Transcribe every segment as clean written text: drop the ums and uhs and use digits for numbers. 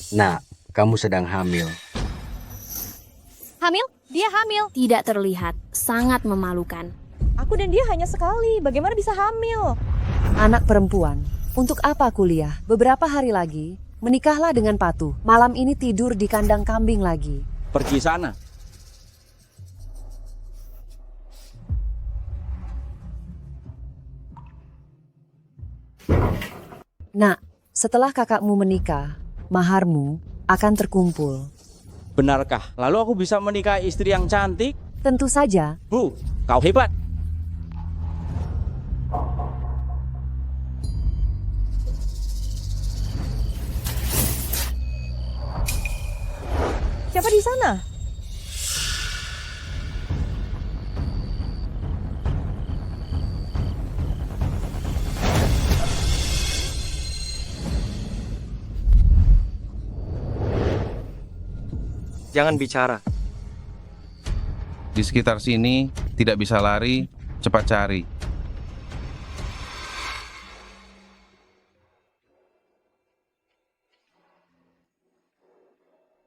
Nak, kamu sedang hamil. Hamil? Dia hamil. Tidak terlihat, sangat memalukan. Aku dan dia hanya sekali. Bagaimana bisa hamil? Anak perempuan, untuk apa kuliah? Beberapa hari lagi, menikahlah dengan Patu. Malam ini tidur di kandang kambing lagi. Pergi sana. Nak, setelah kakakmu menikah, maharmu akan terkumpul. Benarkah? Lalu aku bisa menikahi istri yang cantik? Tentu saja, Bu, kau hebat. Siapa di sana? Jangan bicara. Di sekitar sini, tidak bisa lari, cepat cari.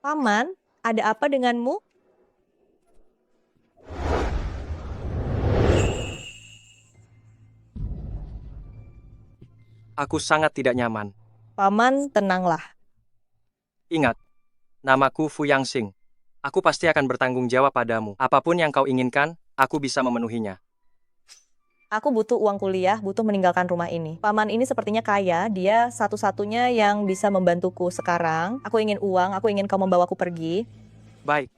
Paman, ada apa denganmu? Aku sangat tidak nyaman. Paman, tenanglah. Ingat, namaku Fu Yangxing. Aku pasti akan bertanggung jawab padamu. Apapun yang kau inginkan, aku bisa memenuhinya. Aku butuh uang kuliah, butuh meninggalkan rumah ini. Paman ini sepertinya kaya, dia satu-satunya yang bisa membantuku sekarang. Aku ingin uang, aku ingin kau membawaku pergi. Baik.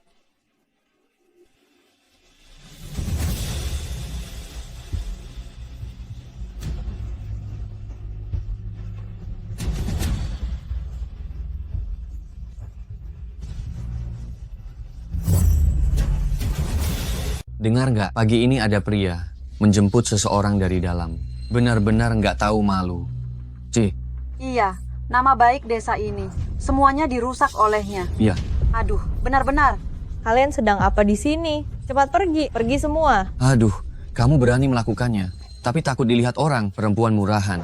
Dengar nggak? Pagi ini ada pria menjemput seseorang dari dalam. Benar-benar nggak tahu malu. Cih, Iya, nama baik desa ini. Semuanya dirusak olehnya. iya. Aduh, benar-benar. Kalian sedang apa di sini? Cepat pergi, pergi semua. Aduh, kamu berani melakukannya. Tapi takut dilihat orang, perempuan murahan.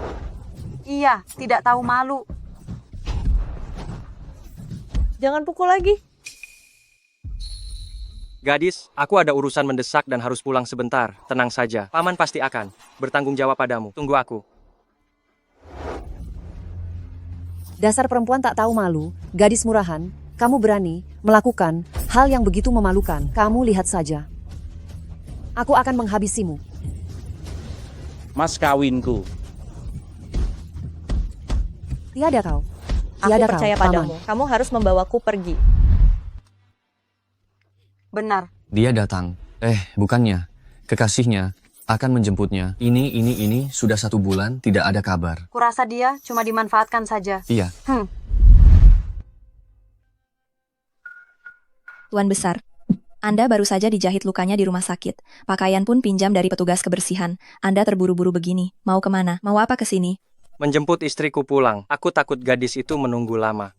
Iya, tidak tahu malu. Jangan pukul lagi. Gadis, aku ada urusan mendesak dan harus pulang sebentar. Tenang saja, paman pasti akan bertanggung jawab padamu. Tunggu aku. dasar perempuan tak tahu malu, gadis murahan, kamu berani melakukan hal yang begitu memalukan. Kamu lihat saja. Aku akan menghabisimu. Mas kawinku. Tiada kau. Aku Tiada percaya kau, padamu. paman. Kamu harus membawaku pergi. Benar. Dia datang. Bukannya. Kekasihnya akan menjemputnya. Ini sudah 1 bulan tidak ada kabar. Kurasa dia cuma dimanfaatkan saja. Iya. Tuan Besar, Anda baru saja dijahit lukanya di rumah sakit. Pakaian pun pinjam dari petugas kebersihan. Anda terburu-buru begini. Mau kemana? Mau apa ke sini? Menjemput istriku pulang. Aku takut gadis itu menunggu lama.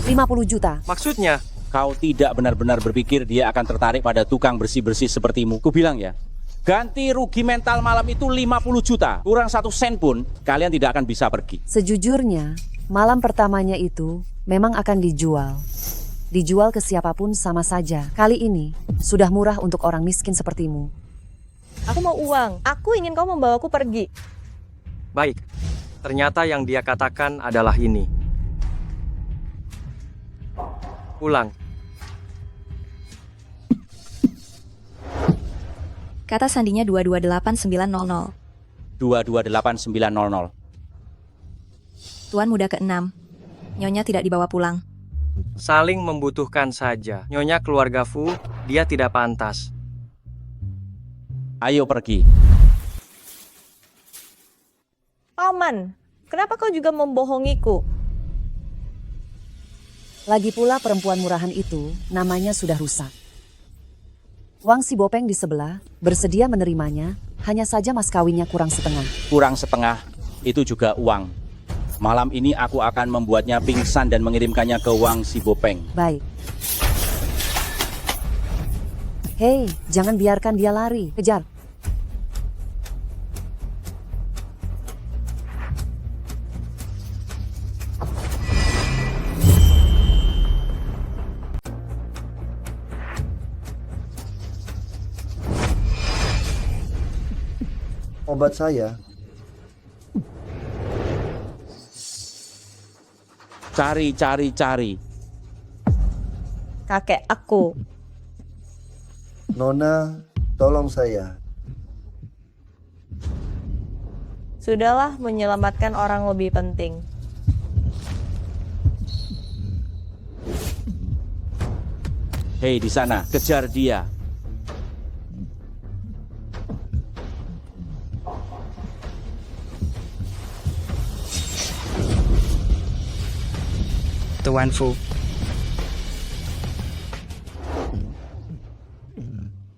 $50 juta. Maksudnya, Kau tidak benar-benar berpikir dia akan tertarik pada tukang bersih-bersih sepertimu. Ku bilang ya, ganti rugi mental malam itu 50 juta. Kurang 1 sen pun, kalian tidak akan bisa pergi. Sejujurnya, malam pertamanya itu memang akan dijual. Dijual ke siapapun sama saja. Kali ini, sudah murah untuk orang miskin sepertimu. Aku mau uang. Aku ingin kau membawaku pergi. baik. Ternyata yang dia katakan adalah ini. Pulang. Kata sandinya 228900. 228900. Tuan muda ke-6. Nyonya tidak dibawa pulang. Saling membutuhkan saja. Nyonya keluarga Fu, dia tidak pantas. Ayo pergi. Paman, kenapa kau juga membohongiku? Lagi pula perempuan murahan itu namanya sudah rusak. Wang si Bopeng di sebelah bersedia menerimanya, hanya saja mas kawinnya kurang setengah. Kurang setengah, itu juga uang. Malam ini aku akan membuatnya pingsan dan mengirimkannya ke Wang Sibopeng. Baik. Hei, jangan biarkan dia lari. Kejar. Obat saya. Cari. Kakek aku. Nona, tolong saya. Sudahlah, menyelamatkan orang lebih penting. Hei di sana, kejar dia. Tuan Fu.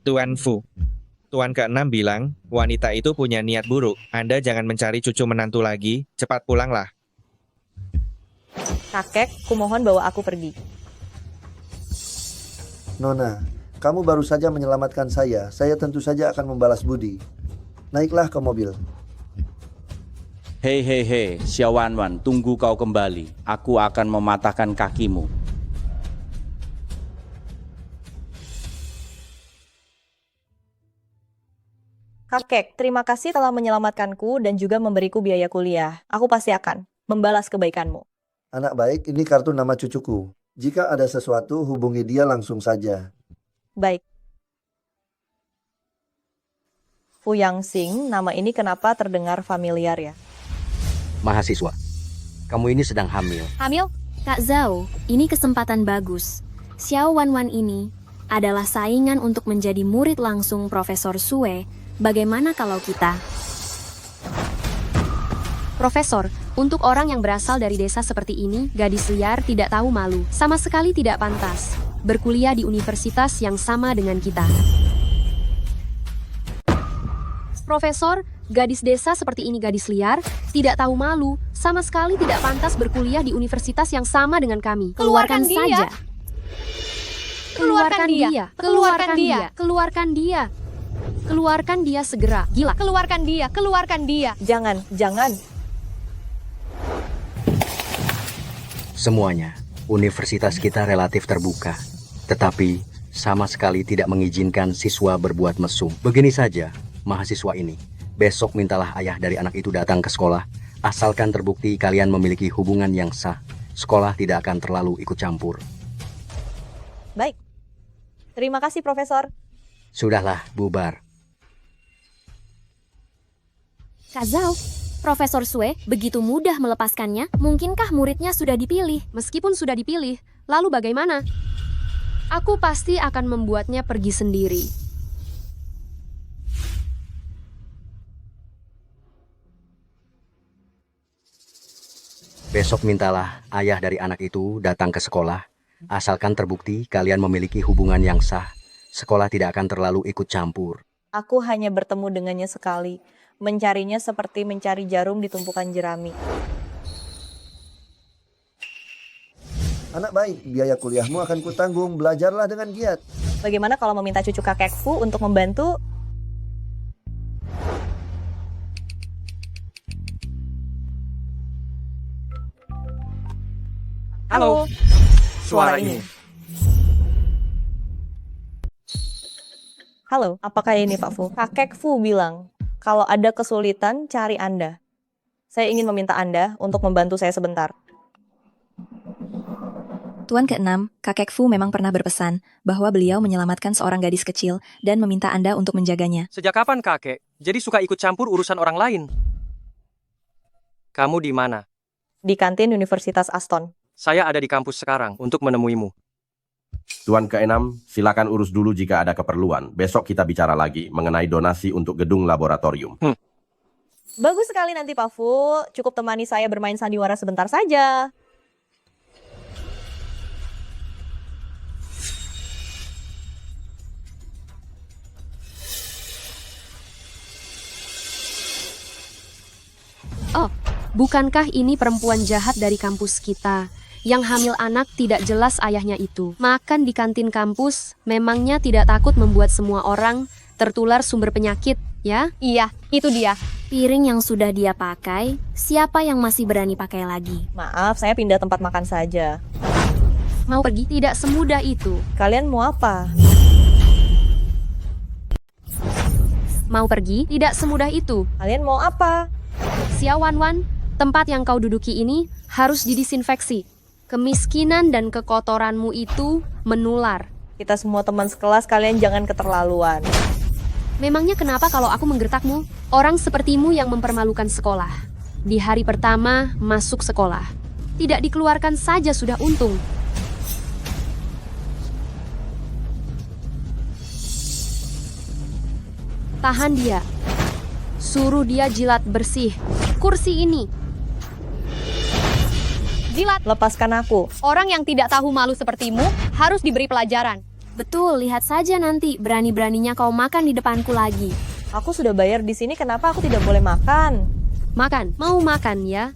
Tuan Fu. Tuan ke-6 bilang, wanita itu punya niat buruk. Anda jangan mencari cucu menantu lagi, cepat pulanglah. Kakek, kumohon bawa aku pergi. Nona, kamu baru saja menyelamatkan saya. Saya tentu saja akan membalas budi. Naiklah ke mobil. Hei, Xiao Wanwan, tunggu kau kembali. Aku akan mematahkan kakimu. Kakek, terima kasih telah menyelamatkanku dan juga memberiku biaya kuliah. Aku pasti akan membalas kebaikanmu. Anak baik, ini kartu nama cucuku. Jika ada sesuatu, hubungi dia langsung saja. Baik. Fu Yangxing, nama ini kenapa terdengar familiar ya? Mahasiswa, kamu ini sedang hamil. Hamil? Kak Zhao, ini kesempatan bagus. Xiao Wanwan ini adalah saingan untuk menjadi murid langsung Profesor Sue. Bagaimana kalau kita? Profesor, untuk orang yang berasal dari desa seperti ini, gadis liar tidak tahu malu. Sama sekali tidak pantas berkuliah di universitas yang sama dengan kita. Profesor, gadis desa seperti ini gadis liar, tidak tahu malu, sama sekali tidak pantas berkuliah di universitas yang sama dengan kami. Keluarkan saja. Keluarkan dia. Keluarkan dia. Keluarkan dia. Keluarkan dia segera. Gila. Keluarkan dia. Keluarkan dia. Jangan. Semuanya, universitas kita relatif terbuka. Tetapi, sama sekali tidak mengizinkan siswa berbuat mesum. Begini saja, mahasiswa ini. Besok mintalah ayah dari anak itu datang ke sekolah. Asalkan terbukti kalian memiliki hubungan yang sah. Sekolah tidak akan terlalu ikut campur. Baik. Terima kasih, Profesor. Sudahlah, bubar. Kak Zhao, Profesor Sue begitu mudah melepaskannya. Mungkinkah muridnya sudah dipilih? Meskipun sudah dipilih, lalu bagaimana? Aku pasti akan membuatnya pergi sendiri. Besok mintalah ayah dari anak itu datang ke sekolah. Asalkan terbukti kalian memiliki hubungan yang sah. Sekolah tidak akan terlalu ikut campur. Aku hanya bertemu dengannya sekali. Mencarinya seperti mencari jarum di tumpukan jerami. Anak baik, biaya kuliahmu akan kutanggung. Belajarlah dengan giat. Bagaimana kalau meminta cucu kakekku untuk membantu? Halo. Suara ini. Halo, apakah ini Pak Fu? Kakek Fu bilang, kalau ada kesulitan, cari Anda. Saya ingin meminta Anda untuk membantu saya sebentar. Tuan ke-6, kakek Fu memang pernah berpesan bahwa beliau menyelamatkan seorang gadis kecil dan meminta Anda untuk menjaganya. Sejak kapan kakek? Jadi suka ikut campur urusan orang lain? Kamu di mana? Di kantin Universitas Aston. Saya ada di kampus sekarang untuk menemuimu. Tuan ke-6, silakan urus dulu jika ada keperluan. Besok kita bicara lagi mengenai donasi untuk gedung laboratorium. Bagus sekali nanti Pak Fu. Cukup temani saya bermain sandiwara sebentar saja. Oh, Bukankah ini perempuan jahat dari kampus kita? Yang hamil anak tidak jelas ayahnya itu. Makan di kantin kampus memangnya tidak takut membuat semua orang tertular sumber penyakit, ya? Iya, itu dia. Piring yang sudah dia pakai, siapa yang masih berani pakai lagi? Maaf, saya pindah tempat makan saja. Mau pergi? Tidak semudah itu. Kalian mau apa? Mau pergi? Tidak semudah itu. Kalian mau apa? Xiao Wanwan, tempat yang kau duduki ini harus didisinfeksi. Kemiskinan dan kekotoranmu itu menular. Kita semua teman sekelas, kalian jangan keterlaluan. Memangnya kenapa kalau aku menggertakmu? Orang sepertimu yang mempermalukan sekolah. Di hari pertama masuk sekolah. Tidak dikeluarkan saja sudah untung. Tahan dia. Suruh dia jilat bersih kursi ini. Jilat. Lepaskan aku. Orang yang tidak tahu malu sepertimu harus diberi pelajaran. Betul, lihat saja nanti berani-beraninya kau makan di depanku lagi. Aku sudah bayar di sini, kenapa aku tidak boleh makan? Makan, mau makan ya?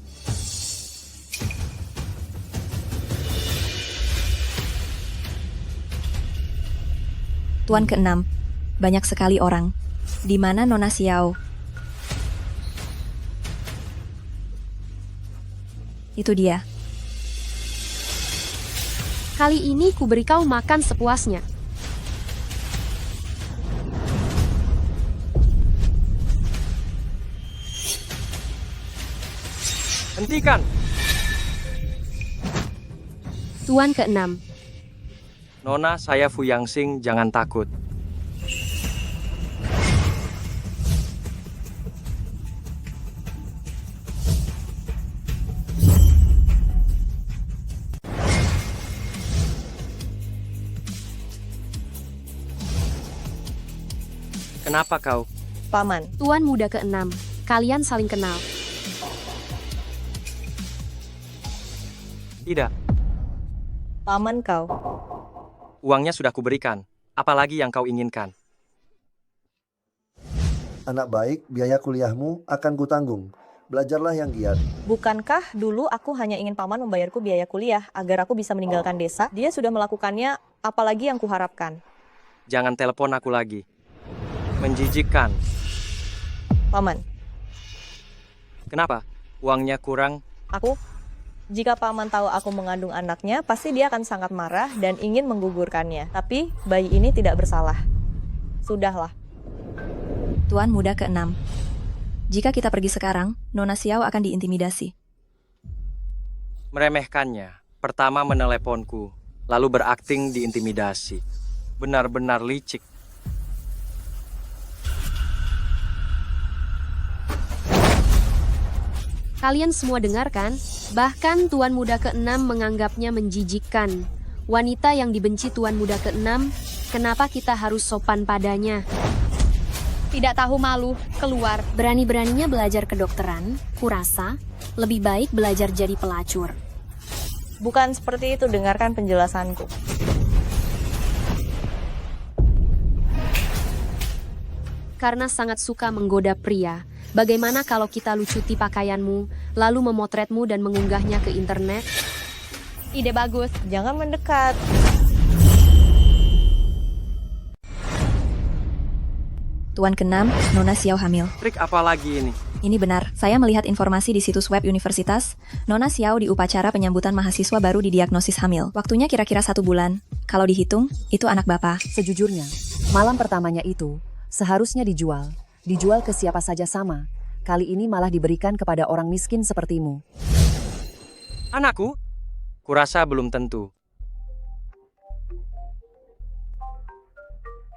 Tuan ke-6. Banyak sekali orang. Di mana Nona Xiao? Itu dia. Kali ini ku beri kau makan sepuasnya. Hentikan! Tuan ke-6. Nona, saya Fu Yangxing, jangan takut. Kenapa kau? Paman. Tuan muda ke-6. Kalian saling kenal. Tidak. Paman kau. Uangnya sudah kuberikan. Apalagi yang kau inginkan? Anak baik, biaya kuliahmu akan kutanggung. Belajarlah yang giat. Bukankah dulu aku hanya ingin paman membayarku biaya kuliah agar aku bisa meninggalkan desa? Dia sudah melakukannya, apalagi yang kuharapkan. Jangan telepon aku lagi. Menjijikkan. Paman. Kenapa? Uangnya kurang? Jika paman tahu aku mengandung anaknya, pasti dia akan sangat marah dan ingin menggugurkannya. Tapi bayi ini tidak bersalah. Sudahlah. Tuan muda ke-6. Jika kita pergi sekarang, Nona Xiao akan diintimidasi. Meremehkannya. Pertama meneleponku, lalu berakting diintimidasi. Benar-benar licik. Kalian semua dengarkan? Bahkan Tuan Muda ke-6 menganggapnya menjijikkan. Wanita yang dibenci Tuan Muda ke-6, kenapa kita harus sopan padanya? Tidak tahu malu, keluar. Berani-beraninya belajar kedokteran, kurasa lebih baik belajar jadi pelacur. Bukan seperti itu, dengarkan penjelasanku. Karena sangat suka menggoda pria, bagaimana kalau kita lucuti pakaianmu, lalu memotretmu dan mengunggahnya ke internet? Ide bagus. Jangan mendekat. Tuan ke-6, Nona Xiao hamil. Trik apa lagi ini? Ini benar, saya melihat informasi di situs web universitas. Nona Xiao di upacara penyambutan mahasiswa baru didiagnosis hamil. Waktunya kira-kira 1 bulan. Kalau dihitung, itu anak bapak. Sejujurnya, malam pertamanya itu seharusnya dijual. Dijual ke siapa saja sama. Kali ini malah diberikan kepada orang miskin sepertimu. Anakku? Kurasa belum tentu.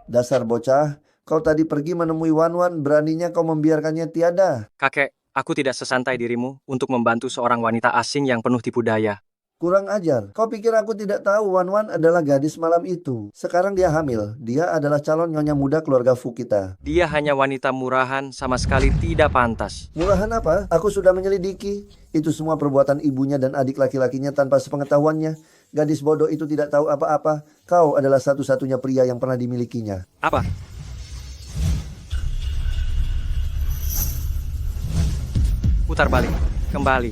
Dasar bocah, kau tadi pergi menemui Wanwan, beraninya kau membiarkannya tiada. Kakek, aku tidak sesantai dirimu untuk membantu seorang wanita asing yang penuh tipu daya. Kurang ajar, kau pikir aku tidak tahu Wanwan adalah gadis malam itu. Sekarang dia hamil, dia adalah calon nyonya muda keluarga Fu kita. Dia hanya wanita murahan, sama sekali tidak pantas. Murahan apa? Aku sudah menyelidiki. Itu semua perbuatan ibunya dan adik laki-lakinya tanpa sepengetahuannya. Gadis bodoh itu tidak tahu apa-apa. Kau adalah satu-satunya pria yang pernah dimilikinya. Apa? Putar balik. kembali.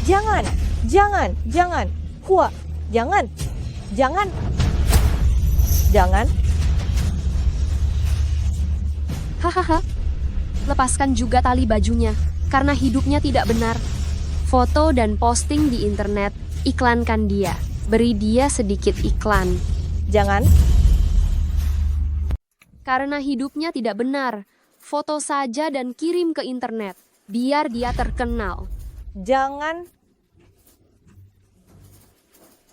Jangan, jangan, jangan. Hua, jangan, jangan, jangan. Hahaha. Lepaskan juga tali bajunya, karena hidupnya tidak benar. Foto dan posting di internet, iklankan dia. Beri dia sedikit iklan. Jangan. Karena hidupnya tidak benar, foto saja dan kirim ke internet, biar dia terkenal. Jangan.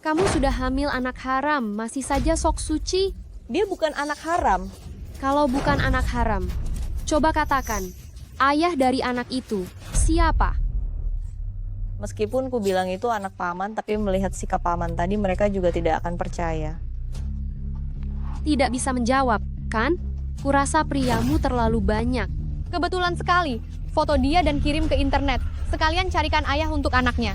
Kamu sudah hamil anak haram, masih saja sok suci? Dia bukan anak haram. Kalau bukan anak haram, coba katakan, ayah dari anak itu siapa? Meskipun ku bilang itu anak paman, tapi melihat sikap paman tadi mereka juga tidak akan percaya. Tidak bisa menjawab, kan? Kurasa priamu terlalu banyak. Kebetulan sekali, foto dia dan kirim ke internet. Sekalian carikan ayah untuk anaknya.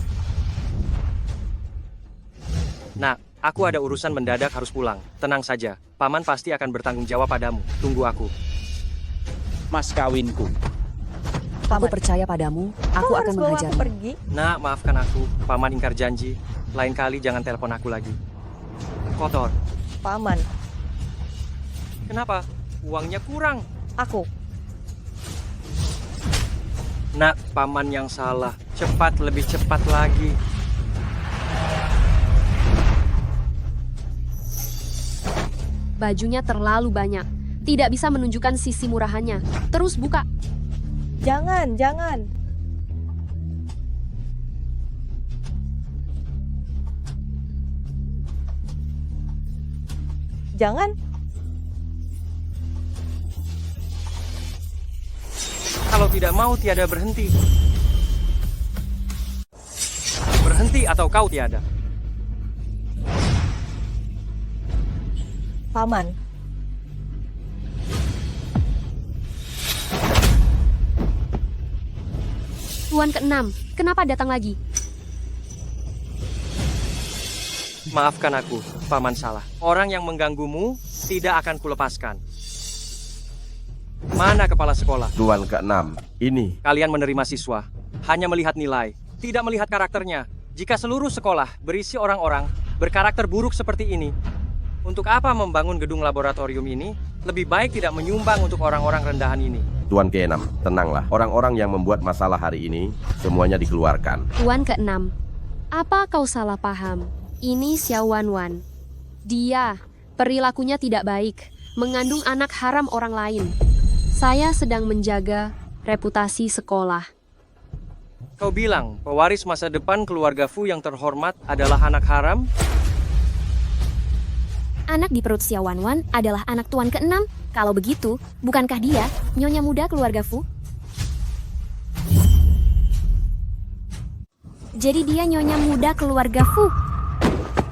Nak, aku ada urusan mendadak harus pulang. Tenang saja, paman pasti akan bertanggung jawab padamu. Tunggu aku. Mas kawinku. Aku percaya padamu, aku Kau akan harus bawa aku menghajarmu. pergi. Nak, maafkan aku. Paman ingkar janji. Lain kali jangan telepon aku lagi. Kotor. Paman, Kenapa? Uangnya kurang. aku. Nak, paman yang salah. Cepat, lebih cepat lagi. Bajunya terlalu banyak, tidak bisa menunjukkan sisi murahannya. Terus buka. Jangan, jangan. Jangan. Kalau tidak mau, tiada berhenti. Berhenti atau kau tiada. Paman, Tuan ke-6, kenapa datang lagi? Maafkan aku, paman salah. Orang yang mengganggumu tidak akan kulepaskan. Mana kepala sekolah? Tuan ke-6, ini. Kalian menerima siswa, hanya melihat nilai, tidak melihat karakternya. Jika seluruh sekolah berisi orang-orang berkarakter buruk seperti ini, untuk apa membangun gedung laboratorium ini? Lebih baik tidak menyumbang untuk orang-orang rendahan ini. Tuan ke-6, tenanglah. Orang-orang yang membuat masalah hari ini, semuanya dikeluarkan. Tuan ke-6, apa kau salah paham? Ini Xiao Wanwan. Dia, perilakunya tidak baik, mengandung anak haram orang lain. Saya sedang menjaga reputasi sekolah. Kau bilang pewaris masa depan keluarga Fu yang terhormat adalah anak haram? Anak di perut Xiao Wanwan adalah anak Tuan ke-6. Kalau begitu, bukankah dia nyonya muda keluarga Fu? Jadi dia nyonya muda keluarga Fu.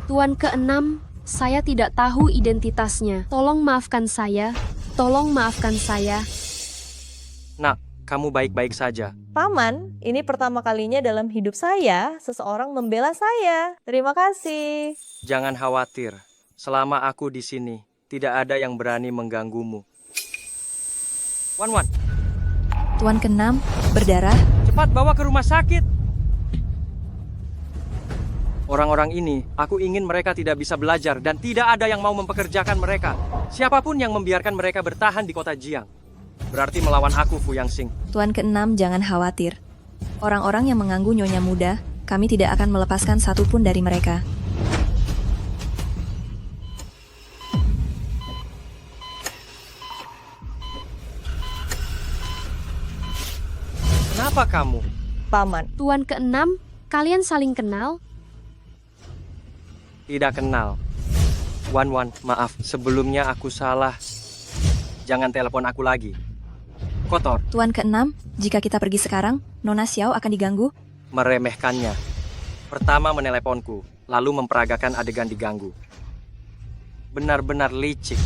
Tuan ke-6, saya tidak tahu identitasnya. Tolong maafkan saya. Tolong maafkan saya. Nak, kamu baik-baik saja. Paman, ini pertama kalinya dalam hidup saya seseorang membela saya. Terima kasih. Jangan khawatir. Selama aku di sini, tidak ada yang berani mengganggumu. Wan, Tuan ke-6, berdarah. cepat bawa ke rumah sakit. Orang-orang ini, aku ingin mereka tidak bisa belajar dan tidak ada yang mau mempekerjakan mereka. Siapapun yang membiarkan mereka bertahan di kota Jiang, berarti melawan aku, Fu Yang Xing. Tuan ke-6, jangan khawatir. Orang-orang yang mengganggu nyonya muda, kami tidak akan melepaskan satupun dari mereka. Kenapa kamu? Paman. Tuan ke-6, kalian saling kenal? Tidak kenal. Wan, maaf. Sebelumnya aku salah. Jangan telepon aku lagi. Kotor. Tuan ke-6, jika kita pergi sekarang, Nona Xiao akan diganggu? Meremehkannya. Pertama meneleponku, lalu memperagakan adegan diganggu. Benar-benar licik.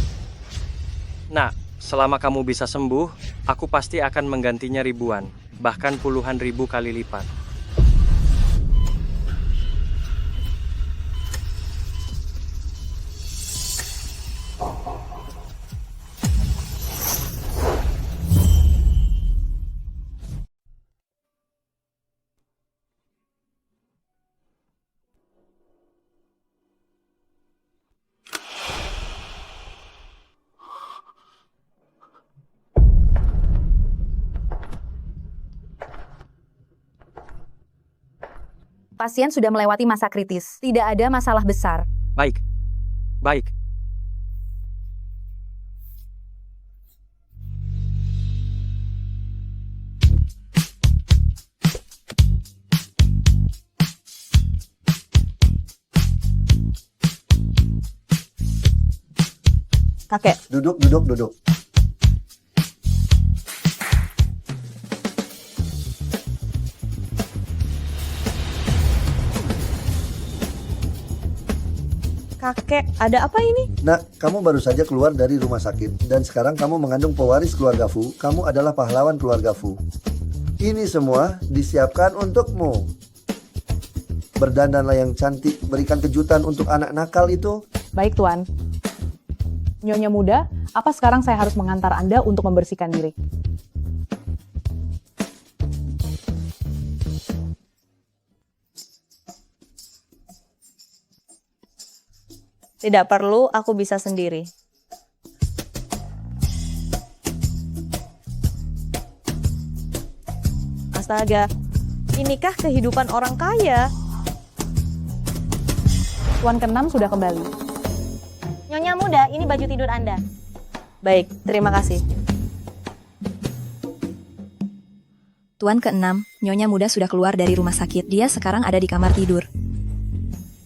Nah, selama kamu bisa sembuh, aku pasti akan menggantinya ribuan, bahkan puluhan ribu kali lipat. Pasien sudah melewati masa kritis. Tidak ada masalah besar. Baik. Baik. Kakek. Duduk, duduk, duduk. Kakek, ada apa ini? Nak, kamu baru saja keluar dari rumah sakit. Dan sekarang kamu mengandung pewaris keluarga Fu. Kamu adalah pahlawan keluarga Fu. Ini semua disiapkan untukmu. Berdandanlah yang cantik, berikan kejutan untuk anak nakal itu. Baik, Tuan. Nyonya muda, apa sekarang saya harus mengantar Anda untuk membersihkan diri? Tidak perlu, aku bisa sendiri. Astaga, inikah kehidupan orang kaya? Tuan ke-6 sudah kembali. Nyonya muda, ini baju tidur Anda. Baik, terima kasih. Tuan ke-6, Nyonya muda sudah keluar dari rumah sakit. Dia sekarang ada di kamar tidur.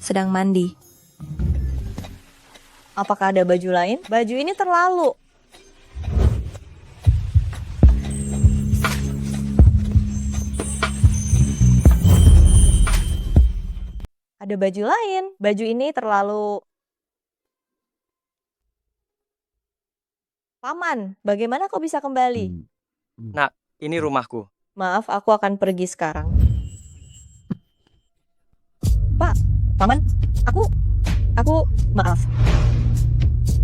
Sedang mandi. Apakah ada baju lain? Baju ini terlalu. Ada baju lain. Baju ini terlalu. Paman, bagaimana kau bisa kembali? Nak, ini rumahku. Maaf, aku akan pergi sekarang. Pak, Paman, aku, maaf.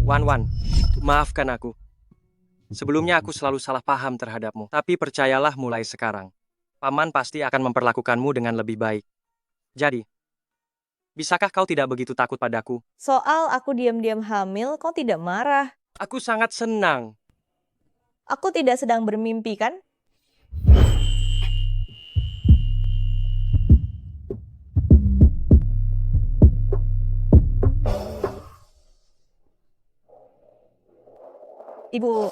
Wan, maafkan aku. Sebelumnya aku selalu salah paham terhadapmu. Tapi percayalah mulai sekarang. Paman pasti akan memperlakukanmu dengan lebih baik. Jadi, bisakah kau tidak begitu takut padaku? Soal aku diam-diam hamil, kau tidak marah. Aku sangat senang. Aku tidak sedang bermimpi, kan? Ibu.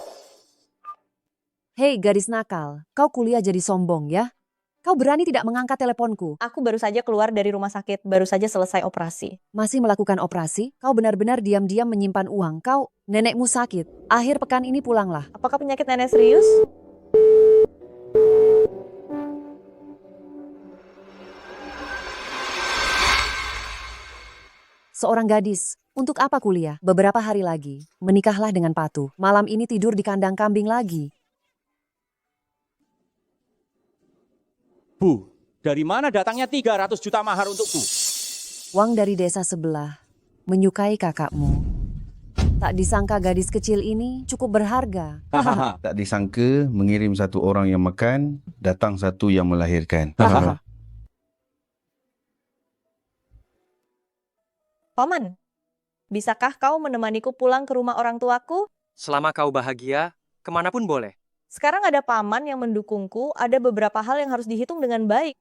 Hei gadis nakal, kau kuliah jadi sombong ya? Kau berani tidak mengangkat teleponku? Aku baru saja keluar dari rumah sakit, baru saja selesai operasi. Masih melakukan operasi? Kau benar-benar diam-diam menyimpan uang. Nenekmu sakit. Akhir pekan ini pulanglah. Apakah penyakit nenek serius? Seorang gadis, untuk apa kuliah? Beberapa hari lagi, menikahlah dengan Patu. Malam ini tidur di kandang kambing lagi. Bu, dari mana datangnya 300 juta mahar untukku? Uang dari desa sebelah, menyukai kakakmu. Tak disangka gadis kecil ini cukup berharga. Tak disangka mengirim satu orang yang makan, datang satu yang melahirkan. Paman, bisakah kau menemaniku pulang ke rumah orang tuaku? Selama kau bahagia, kemanapun boleh. Sekarang ada paman yang mendukungku, ada beberapa hal yang harus dihitung dengan baik.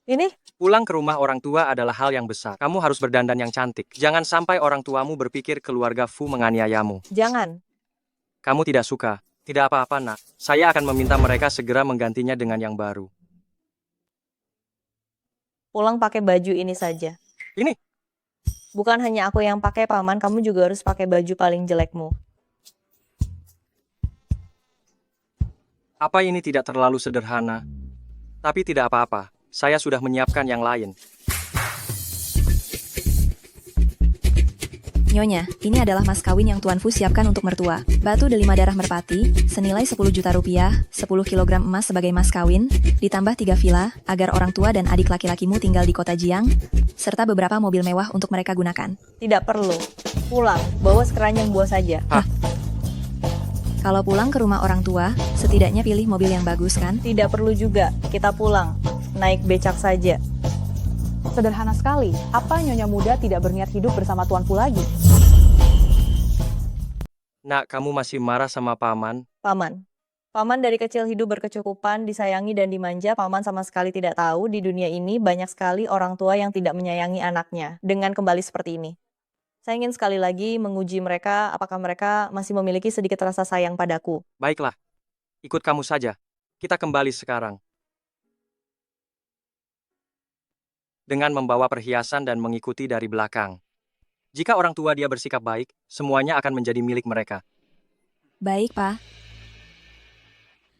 Ini? Pulang ke rumah orang tua adalah hal yang besar. Kamu harus berdandan yang cantik. Jangan sampai orang tuamu berpikir keluarga Fu menganiayamu. Jangan. Kamu tidak suka. Tidak apa-apa, nak. Saya akan meminta mereka segera menggantinya dengan yang baru. Pulang pakai baju ini saja. Ini? Bukan hanya aku yang pakai, Paman. Kamu juga harus pakai baju paling jelekmu. Apa ini tidak terlalu sederhana? Tapi tidak apa-apa. Saya sudah menyiapkan yang lain. Nyonya, ini adalah mas kawin yang Tuan Fu siapkan untuk mertua. Batu delima darah merpati, senilai 10 juta rupiah, 10 kilogram emas sebagai mas kawin, ditambah 3 villa, agar orang tua dan adik laki-lakimu tinggal di kota Jiang, serta beberapa mobil mewah untuk mereka gunakan. Tidak perlu. Pulang, bawa sekeranjang buah saja. Kalau pulang ke rumah orang tua, setidaknya pilih mobil yang bagus kan? Tidak perlu juga, kita pulang. Naik becak saja. Sederhana sekali, apa Nyonya muda tidak berniat hidup bersama Tuan Fu lagi? Nak, kamu masih marah sama paman? Paman. Paman dari kecil hidup berkecukupan, disayangi dan dimanja. Paman sama sekali tidak tahu di dunia ini banyak sekali orang tua yang tidak menyayangi anaknya dengan kembali seperti ini. Saya ingin sekali lagi menguji mereka apakah mereka masih memiliki sedikit rasa sayang padaku. Baiklah, ikut kamu saja. Kita kembali sekarang. Dengan membawa perhiasan dan mengikuti dari belakang. Jika orang tua dia bersikap baik, semuanya akan menjadi milik mereka. Baik, Pak.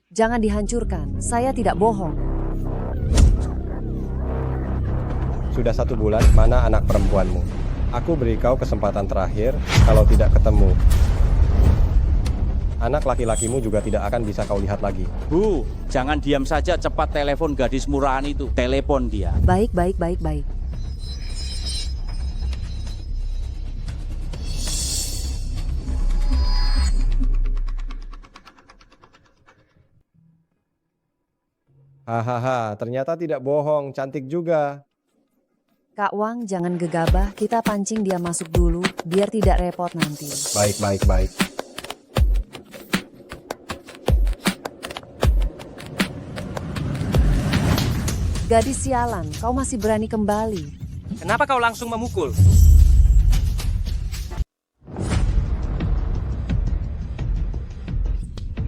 Jangan dihancurkan, saya tidak bohong. Sudah 1 bulan, mana anak perempuanmu? Aku beri kau kesempatan terakhir, kalau tidak ketemu. Anak laki-lakimu juga tidak akan bisa kau lihat lagi. Bu, jangan diam saja, cepat telepon gadis murahan itu. Telepon dia. Baik. Hahaha, ternyata tidak bohong, cantik juga. Kak Wang, jangan gegabah, kita pancing dia masuk dulu, biar tidak repot nanti. Baik. Gadis sialan, kau masih berani kembali. Kenapa kau langsung memukul?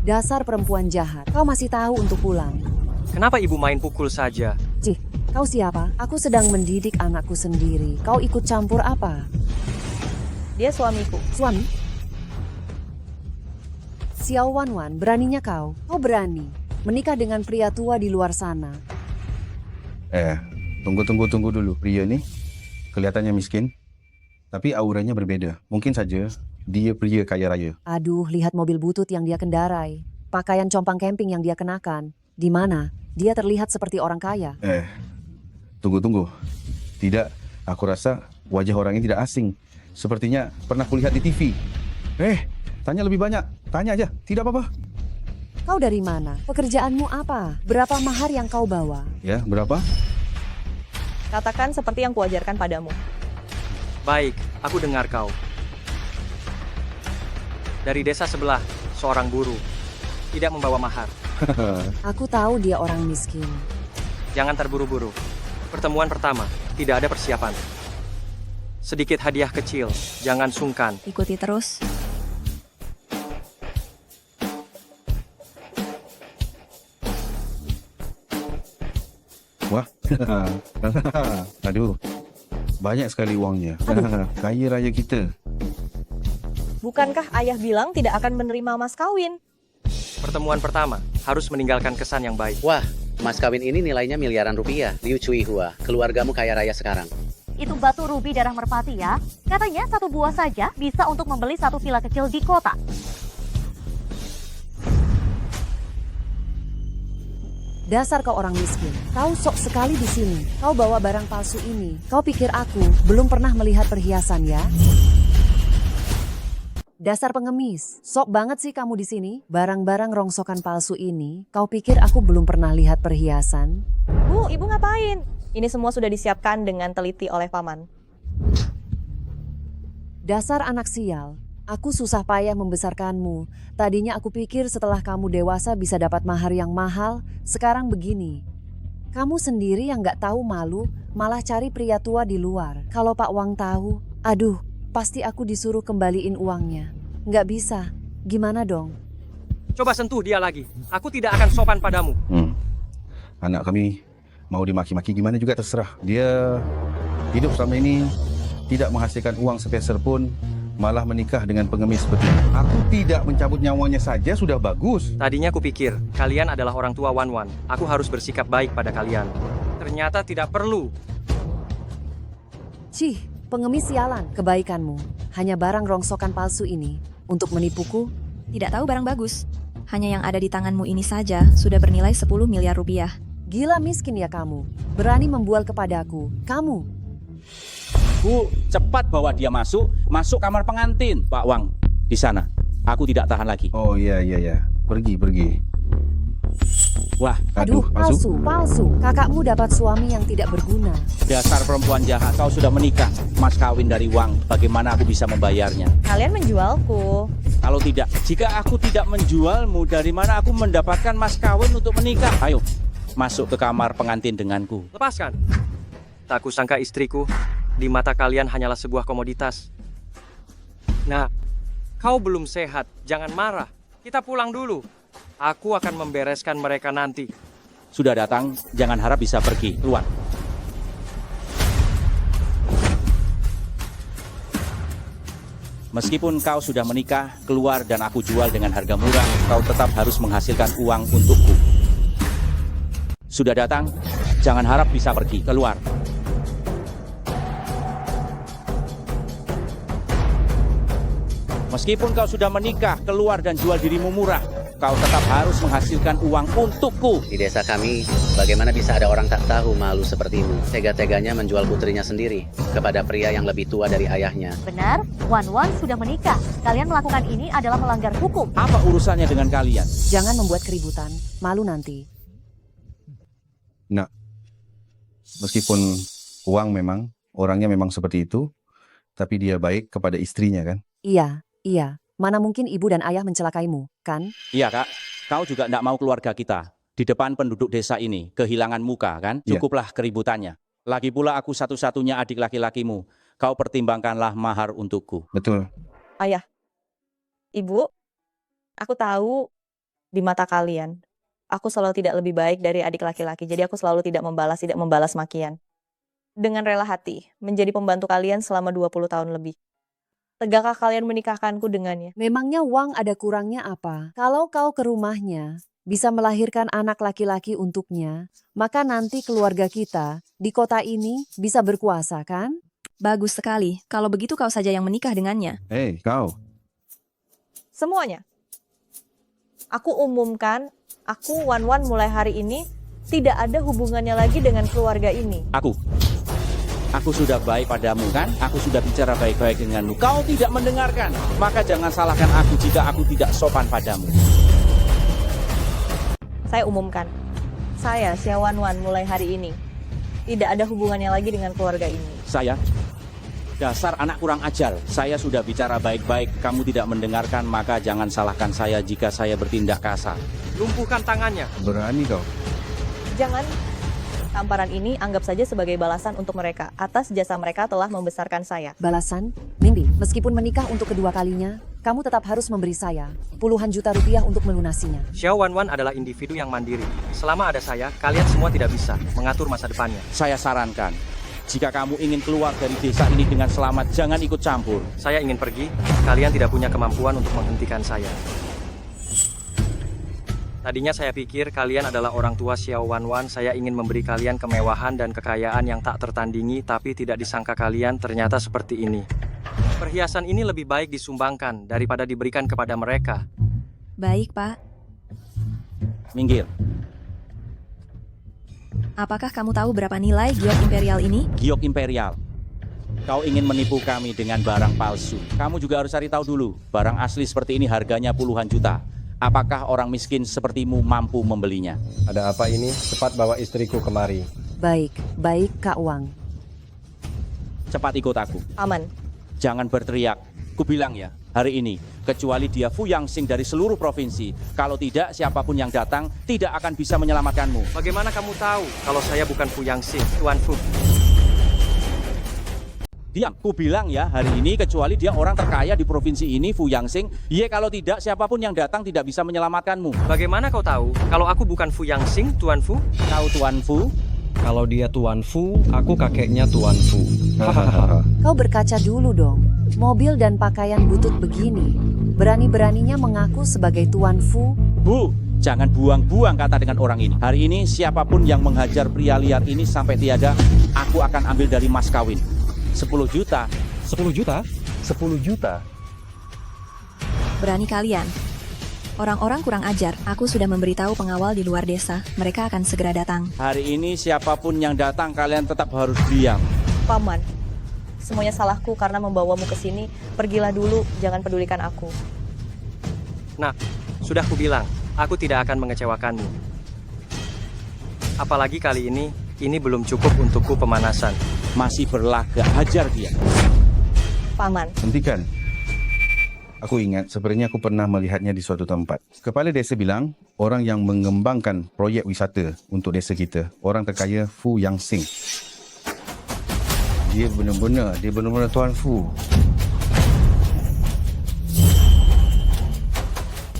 Dasar perempuan jahat, kau masih tahu untuk pulang. Kenapa ibu main pukul saja? Cih, kau siapa? Aku sedang mendidik anakku sendiri. Kau ikut campur apa? Dia suamiku. Suami? Xiao Wanwan, beraninya kau? Kau berani menikah dengan pria tua di luar sana. Tunggu dulu. Pria nih kelihatannya miskin, tapi auranya berbeda. Mungkin saja dia pria kaya raya. Aduh, lihat mobil butut yang dia kendarai. Pakaian compang camping yang dia kenakan. Di mana? Dia terlihat seperti orang kaya. Tunggu. Tidak, aku rasa wajah orang ini tidak asing. Sepertinya pernah kulihat di TV. Tanya lebih banyak. Tanya aja, tidak apa-apa. Kau dari mana? Pekerjaanmu apa? Berapa mahar yang kau bawa? Ya, berapa? Katakan seperti yang kuajarkan padamu. Baik, aku dengar kau. Dari desa sebelah, seorang buruh. Tidak membawa mahar. Aku tahu dia orang miskin. Jangan terburu-buru. Pertemuan pertama, tidak ada persiapan. Sedikit hadiah kecil, jangan sungkan. Ikuti terus. Wah, aduh, banyak sekali uangnya. Kaya raya kita. Bukankah ayah bilang tidak akan menerima mas kawin? Pertemuan pertama, harus meninggalkan kesan yang baik. Wah, mas kawin ini nilainya miliaran rupiah. Liu Cui Hua, keluargamu kaya raya sekarang. Itu batu rubi darah merpati ya. Katanya 1 buah saja bisa untuk membeli 1 villa kecil di kota. Dasar kau orang miskin. Kau sok sekali di sini. Kau bawa barang palsu ini. Kau pikir aku belum pernah melihat perhiasan ya? Dasar pengemis. Sok banget sih kamu di sini. Barang-barang rongsokan palsu ini. Kau pikir aku belum pernah lihat perhiasan? Bu, ibu ngapain? Ini semua sudah disiapkan dengan teliti oleh paman. Dasar anak sial. Aku susah payah membesarkanmu. Tadinya aku pikir setelah kamu dewasa bisa dapat mahar yang mahal. Sekarang begini. Kamu sendiri yang gak tahu malu, malah cari pria tua di luar. Kalau Pak Wang tahu, aduh, pasti aku disuruh kembaliin uangnya. Gak bisa. Gimana dong? Coba sentuh dia lagi. Aku tidak akan sopan padamu. Anak kami mau dimaki-maki gimana juga terserah. Dia hidup selama ini tidak menghasilkan uang sepeser pun, malah menikah dengan pengemis seperti itu. Aku tidak mencabut nyawanya saja sudah bagus. Tadinya aku pikir kalian adalah orang tua Wanwan. Aku harus bersikap baik pada kalian. Ternyata tidak perlu. Cih, pengemis sialan. Kebaikanmu hanya barang rongsokan palsu ini untuk menipuku. Tidak tahu barang bagus. Hanya yang ada di tanganmu ini saja sudah bernilai 10 miliar rupiah. Gila miskin ya kamu. Berani membual kepadaku. Kamu. Bu, cepat bawa dia masuk kamar pengantin. Pak Wang, di sana. Aku tidak tahan lagi. Oh iya. Pergi. Wah, Aduh, palsu. Kakakmu dapat suami yang tidak berguna. dasar perempuan jahat. Kau sudah menikah, mas kawin dari uang. Bagaimana aku bisa membayarnya? Kalian menjualku. Kalau tidak, jika aku tidak menjualmu, dari mana aku mendapatkan mas kawin untuk menikah? Ayo, masuk ke kamar pengantin denganku. Lepaskan. Tak kusangka istriku di mata kalian hanyalah sebuah komoditas. Nah, kau belum sehat, jangan marah. Kita pulang dulu. Aku akan membereskan mereka nanti. Sudah datang, jangan harap bisa pergi. Keluar. Meskipun kau sudah menikah, keluar dan aku jual dengan harga murah, kau tetap harus menghasilkan uang untukku. Sudah datang, jangan harap bisa pergi. Keluar. Meskipun kau sudah menikah, keluar dan jual dirimu murah, kau tetap harus menghasilkan uang untukku. Di desa kami, bagaimana bisa ada orang tak tahu malu sepertimu? Tega-teganya menjual putrinya sendiri kepada pria yang lebih tua dari ayahnya. Benar, Wan Wan sudah menikah. Kalian melakukan ini adalah melanggar hukum. Apa urusannya dengan kalian? Jangan membuat keributan, malu nanti. Nak, meskipun uang memang, orangnya memang seperti itu, tapi dia baik kepada istrinya kan? Iya. Mana mungkin ibu dan ayah mencelakaimu, kan? Iya kak, kau juga tidak mau keluarga kita di depan penduduk desa ini kehilangan muka kan? Cukuplah keributannya. Lagi pula aku satu-satunya adik laki-lakimu. Kau pertimbangkanlah mahar untukku. Betul. Ayah, ibu, aku tahu di mata kalian, aku selalu tidak lebih baik dari adik laki-laki. Jadi aku selalu tidak membalas makian. Dengan rela hati, menjadi pembantu kalian selama 20 tahun lebih. Tegakkah kalian menikahkanku dengannya? Memangnya uang ada kurangnya apa? Kalau kau ke rumahnya, bisa melahirkan anak laki-laki untuknya, maka nanti keluarga kita di kota ini bisa berkuasa, kan? Bagus sekali. Kalau begitu kau saja yang menikah dengannya. Kau. Semuanya. Aku umumkan, aku Wan Wan mulai hari ini tidak ada hubungannya lagi dengan keluarga ini. Aku sudah baik padamu kan? Aku sudah bicara baik-baik denganmu. Kau tidak mendengarkan. Maka jangan salahkan aku jika aku tidak sopan padamu. Saya umumkan, saya Xia Wan Wan mulai hari ini tidak ada hubungannya lagi dengan keluarga ini. Saya? Dasar anak kurang ajar. Saya sudah bicara baik-baik. Kamu tidak mendengarkan, maka jangan salahkan saya jika saya bertindak kasar. Lumpuhkan tangannya. Berani kau. Jangan. Tamparan ini anggap saja sebagai balasan untuk mereka atas jasa mereka telah membesarkan saya. Balasan? Mimpi, meskipun menikah untuk kedua kalinya, kamu tetap harus memberi saya puluhan juta rupiah untuk melunasinya. Xia Wan Wan adalah individu yang mandiri. Selama ada saya, kalian semua tidak bisa mengatur masa depannya. Saya sarankan, jika kamu ingin keluar dari desa ini dengan selamat, jangan ikut campur. Saya ingin pergi, kalian tidak punya kemampuan untuk menghentikan saya. Tadinya saya pikir kalian adalah orang tua Xia Wan Wan. Saya ingin memberi kalian kemewahan dan kekayaan yang tak tertandingi, tapi tidak disangka kalian ternyata seperti ini. Perhiasan ini lebih baik disumbangkan daripada diberikan kepada mereka. Baik, Pak. Minggir. Apakah kamu tahu berapa nilai giok imperial ini? Giok imperial. Kau ingin menipu kami dengan barang palsu. Kamu juga harus cari tahu dulu, barang asli seperti ini harganya puluhan juta. Apakah orang miskin sepertimu mampu membelinya? Ada apa ini? Cepat bawa istriku kemari. Baik, Kak Wang. Cepat ikut aku. Aman. Jangan berteriak. Kubilang ya, hari ini, kecuali dia Fu Yangsing dari seluruh provinsi. Kalau tidak, siapapun yang datang tidak akan bisa menyelamatkanmu. Bagaimana kamu tahu kalau saya bukan Fu Yangsing, Tuan Fu? Diam, kubilang ya, hari ini kecuali dia orang terkaya di provinsi ini, Fu Yangsing. Ye, kalau tidak, siapapun yang datang tidak bisa menyelamatkanmu. Bagaimana kau tahu kalau aku bukan Fu Yangsing, Tuan Fu? Kau Tuan Fu? Kalau dia Tuan Fu, aku kakeknya Tuan Fu. Kau berkaca dulu dong. Mobil dan pakaian butut begini. Berani-beraninya mengaku sebagai Tuan Fu. Bu, jangan buang-buang kata dengan orang ini. Hari ini siapapun yang menghajar pria liar ini sampai tiada, aku akan ambil dari mas kawin. 10 juta. 10 juta? 10 juta? Berani kalian. Orang-orang kurang ajar. Aku sudah memberitahu pengawal di luar desa. Mereka akan segera datang. Hari ini siapapun yang datang, kalian tetap harus diam. Paman, semuanya salahku karena membawamu ke sini. Pergilah dulu, jangan pedulikan aku. Nah, sudah kubilang, aku tidak akan mengecewakanmu. Apalagi kali ini belum cukup untukku pemanasan. Masih berlaga, hajar dia. Paman. Hentikan. Aku ingat, sebenarnya aku pernah melihatnya di suatu tempat. Kepala desa bilang, orang yang mengembangkan proyek wisata untuk desa kita, orang terkaya Fu Yang Sing. Dia benar-benar Tuan Fu.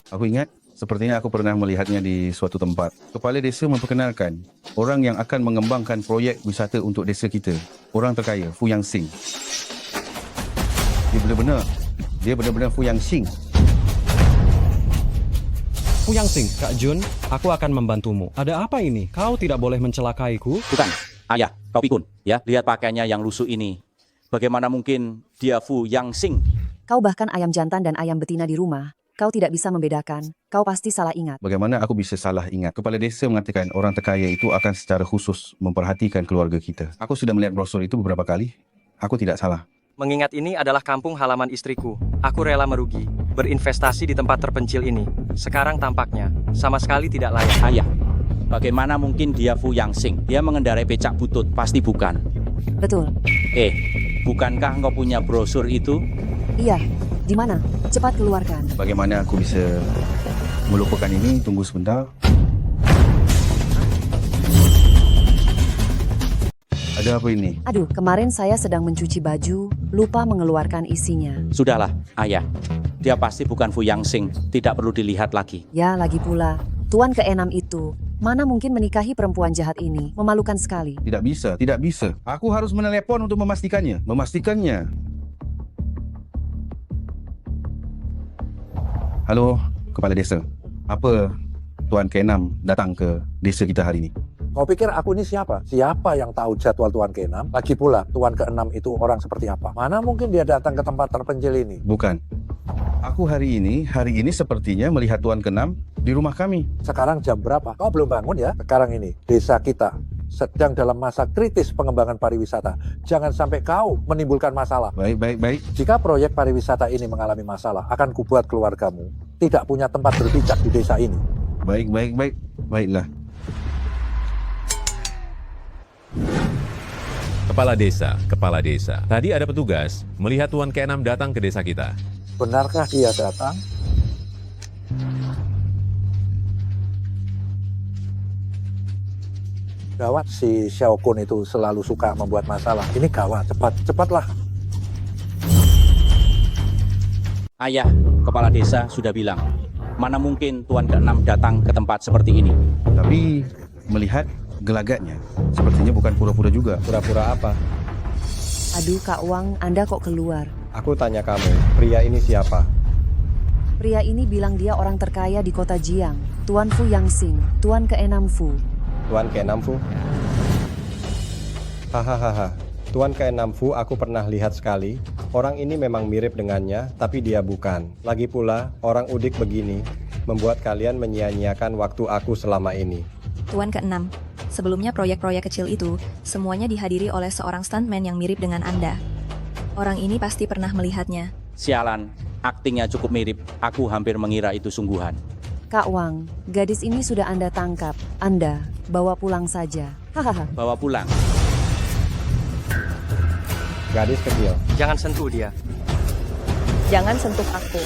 Aku ingat, sepertinya aku pernah melihatnya di suatu tempat. Kepala desa memperkenalkan orang yang akan mengembangkan proyek wisata untuk desa kita, orang terkaya Fu Yang Sing. Dia benar-benar Fu Yang Sing. Fu Yang Sing, Kak Jun, aku akan membantumu. Ada apa ini? Kau tidak boleh mencelakaiku. Bukan, ayah, kau pikun. Ya, lihat pakaiannya yang lusuh ini. Bagaimana mungkin dia Fu Yang Sing? Kau bahkan ayam jantan dan ayam betina di rumah. Kau tidak bisa membedakan. Kau pasti salah ingat. Bagaimana aku bisa salah ingat? Kepala desa mengatakan orang terkaya itu akan secara khusus memperhatikan keluarga kita. Aku sudah melihat brosur itu beberapa kali. Aku tidak salah. Mengingat ini adalah kampung halaman istriku, aku rela merugi, berinvestasi di tempat terpencil ini. Sekarang tampaknya sama sekali tidak layak. Ayah, bagaimana mungkin dia Fu Yang Sing? Dia mengendarai becak butut, pasti bukan. Betul. Bukankah engkau punya brosur itu? Iya. Di mana? Cepat keluarkan. Bagaimana aku bisa melupakan ini? Tunggu sebentar. Ada apa ini? Aduh, kemarin saya sedang mencuci baju, lupa mengeluarkan isinya. Sudahlah, ayah. Dia pasti bukan Fu Yang Sing, tidak perlu dilihat lagi. Ya, lagi pula. Tuan ke-6 itu, mana mungkin menikahi perempuan jahat ini? Memalukan sekali. Tidak bisa. Aku harus menelepon untuk memastikannya. Halo, Kepala Desa. Apa Tuan ke-6 datang ke desa kita hari ini? Kau pikir aku ini siapa? Siapa yang tahu jadwal Tuan ke-6? Lagi pula, Tuan ke-6 itu orang seperti apa? Mana mungkin dia datang ke tempat terpencil ini? Bukan. Aku hari ini sepertinya melihat Tuan ke-6 di rumah kami. Sekarang jam berapa? Kau belum bangun ya? Sekarang ini, desa kita sedang dalam masa kritis pengembangan pariwisata. Jangan sampai kau menimbulkan masalah. Baik. Jika proyek pariwisata ini mengalami masalah, akan kubuat keluargamu tidak punya tempat berpijak di desa ini. Baiklah. Kepala desa. Tadi ada petugas melihat Tuan ke-6 datang ke desa kita. Benarkah dia datang? Gawat, si Xiao Kun itu selalu suka membuat masalah. Ini gawat, cepatlah. Ayah, kepala desa sudah bilang, mana mungkin Tuan ke-6 datang ke tempat seperti ini. Tapi melihat gelagatnya, sepertinya bukan pura-pura juga. Pura-pura apa? Aduh, Kak Wang, Anda kok keluar? Aku tanya kamu, pria ini siapa? Pria ini bilang dia orang terkaya di kota Jiang. Tuan Fu Yang Sing, Tuan ke-6 Fu. Tuan ke-6 Fu? Hahaha. Tuan ke-6 Fu aku pernah lihat sekali. Orang ini memang mirip dengannya, tapi dia bukan. Lagi pula, orang udik begini membuat kalian menyia-nyiakan waktu aku selama ini. Tuan ke-6, sebelumnya proyek-proyek kecil itu semuanya dihadiri oleh seorang stuntman yang mirip dengan Anda. Orang ini pasti pernah melihatnya. Sialan, aktingnya cukup mirip. Aku hampir mengira itu sungguhan. Kak Wang, gadis ini sudah Anda tangkap. Anda bawa pulang saja. Hahaha. Bawa pulang. Gadis kecil. Jangan sentuh dia. Jangan sentuh aku.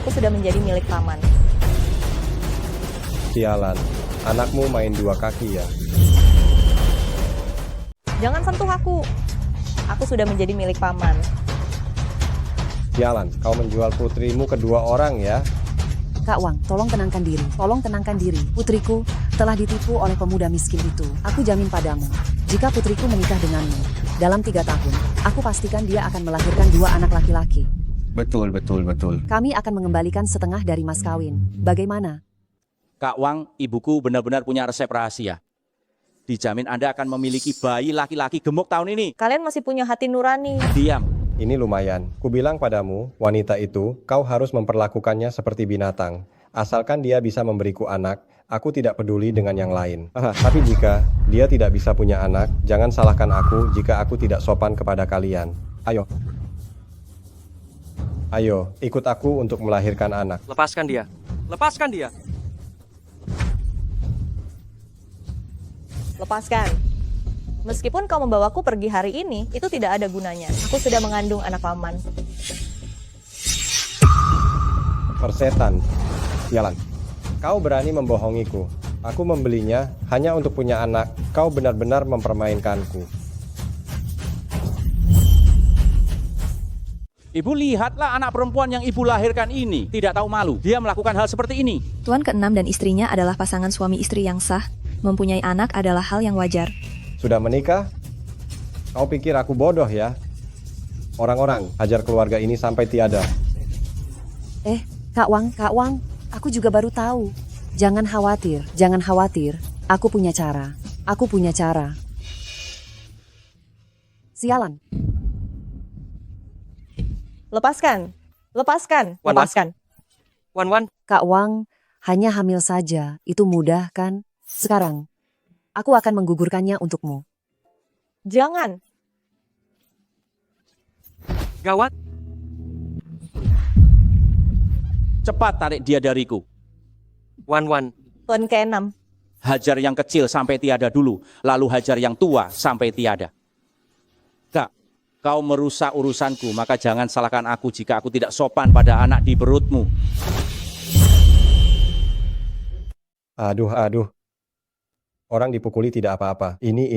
Aku sudah menjadi milik paman. Sialan, anakmu main dua kaki ya. Jangan sentuh aku. Aku sudah menjadi milik paman. Sialan, kau menjual putrimu kedua orang ya. Kak Wang, tolong tenangkan diri. Putriku telah ditipu oleh pemuda miskin itu. Aku jamin padamu, jika putriku menikah denganmu, dalam 3 tahun, aku pastikan dia akan melahirkan 2 anak laki-laki. Betul. Kami akan mengembalikan setengah dari mas kawin. Bagaimana? Kak Wang, ibuku benar-benar punya resep rahasia. Dijamin Anda akan memiliki bayi laki-laki gemuk tahun ini. Kalian masih punya hati nurani. Diam. Ini lumayan. Kubilang padamu, wanita itu, kau harus memperlakukannya seperti binatang. Asalkan dia bisa memberiku anak, aku tidak peduli dengan yang lain. Tapi jika dia tidak bisa punya anak, jangan salahkan aku jika aku tidak sopan kepada kalian. Ayo, ikut aku untuk melahirkan anak. Lepaskan dia. Lepaskan. Meskipun kau membawaku pergi hari ini, itu tidak ada gunanya. Aku sudah mengandung anak paman. Persetan. Sialan. Kau berani membohongiku. Aku membelinya hanya untuk punya anak. Kau benar-benar mempermainkanku. Ibu lihatlah anak perempuan yang ibu lahirkan ini. Tidak tahu malu. Dia melakukan hal seperti ini. Tuan ke-6 dan istrinya adalah pasangan suami istri yang sah. Mempunyai anak adalah hal yang wajar. Sudah menikah? Kau pikir aku bodoh ya? Orang-orang hajar keluarga ini sampai tiada. Kak Wang, aku juga baru tahu. Jangan khawatir. Aku punya cara. Sialan. Lepaskan. Wan. Kak Wang, hanya hamil saja. Itu mudah kan? Sekarang, aku akan menggugurkannya untukmu. Jangan. Gawat. Cepat tarik dia dariku. Wan. Tuan ke-6. Hajar yang kecil sampai tiada dulu, lalu hajar yang tua sampai tiada. Kak, kau merusak urusanku, maka jangan salahkan aku jika aku tidak sopan pada anak di perutmu. Aduh. Orang dipukuli tidak apa-apa. Ini.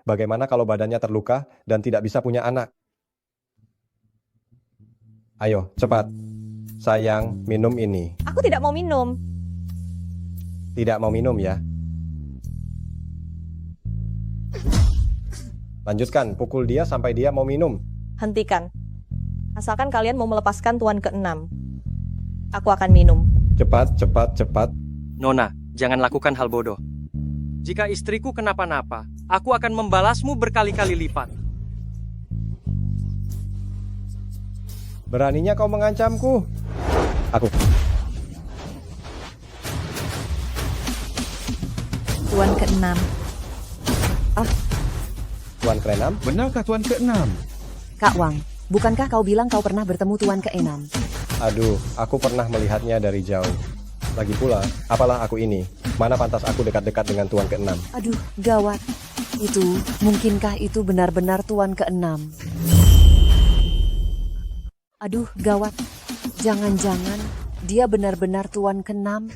Bagaimana kalau badannya terluka dan tidak bisa punya anak? Ayo, cepat. Sayang, minum ini. Aku tidak mau minum. Tidak mau minum ya? Lanjutkan, pukul dia sampai dia mau minum. Hentikan. Asalkan kalian mau melepaskan Tuan ke-6. Aku akan minum. Cepat. Nona, jangan lakukan hal bodoh. Jika istriku kenapa-napa, aku akan membalasmu berkali-kali lipat. Beraninya kau mengancamku? Aku. Tuan ke-6. Tuan ke-6? Benarkah Tuan ke-6? Kak Wang, bukankah kau bilang kau pernah bertemu Tuan ke-6? Aduh, aku pernah melihatnya dari jauh. Lagi pula, apalah aku ini? Mana pantas aku dekat-dekat dengan Tuan ke-6? Aduh, gawat. Mungkinkah itu benar-benar Tuan ke-6? Aduh, gawat. Jangan-jangan dia benar-benar Tuan ke-6?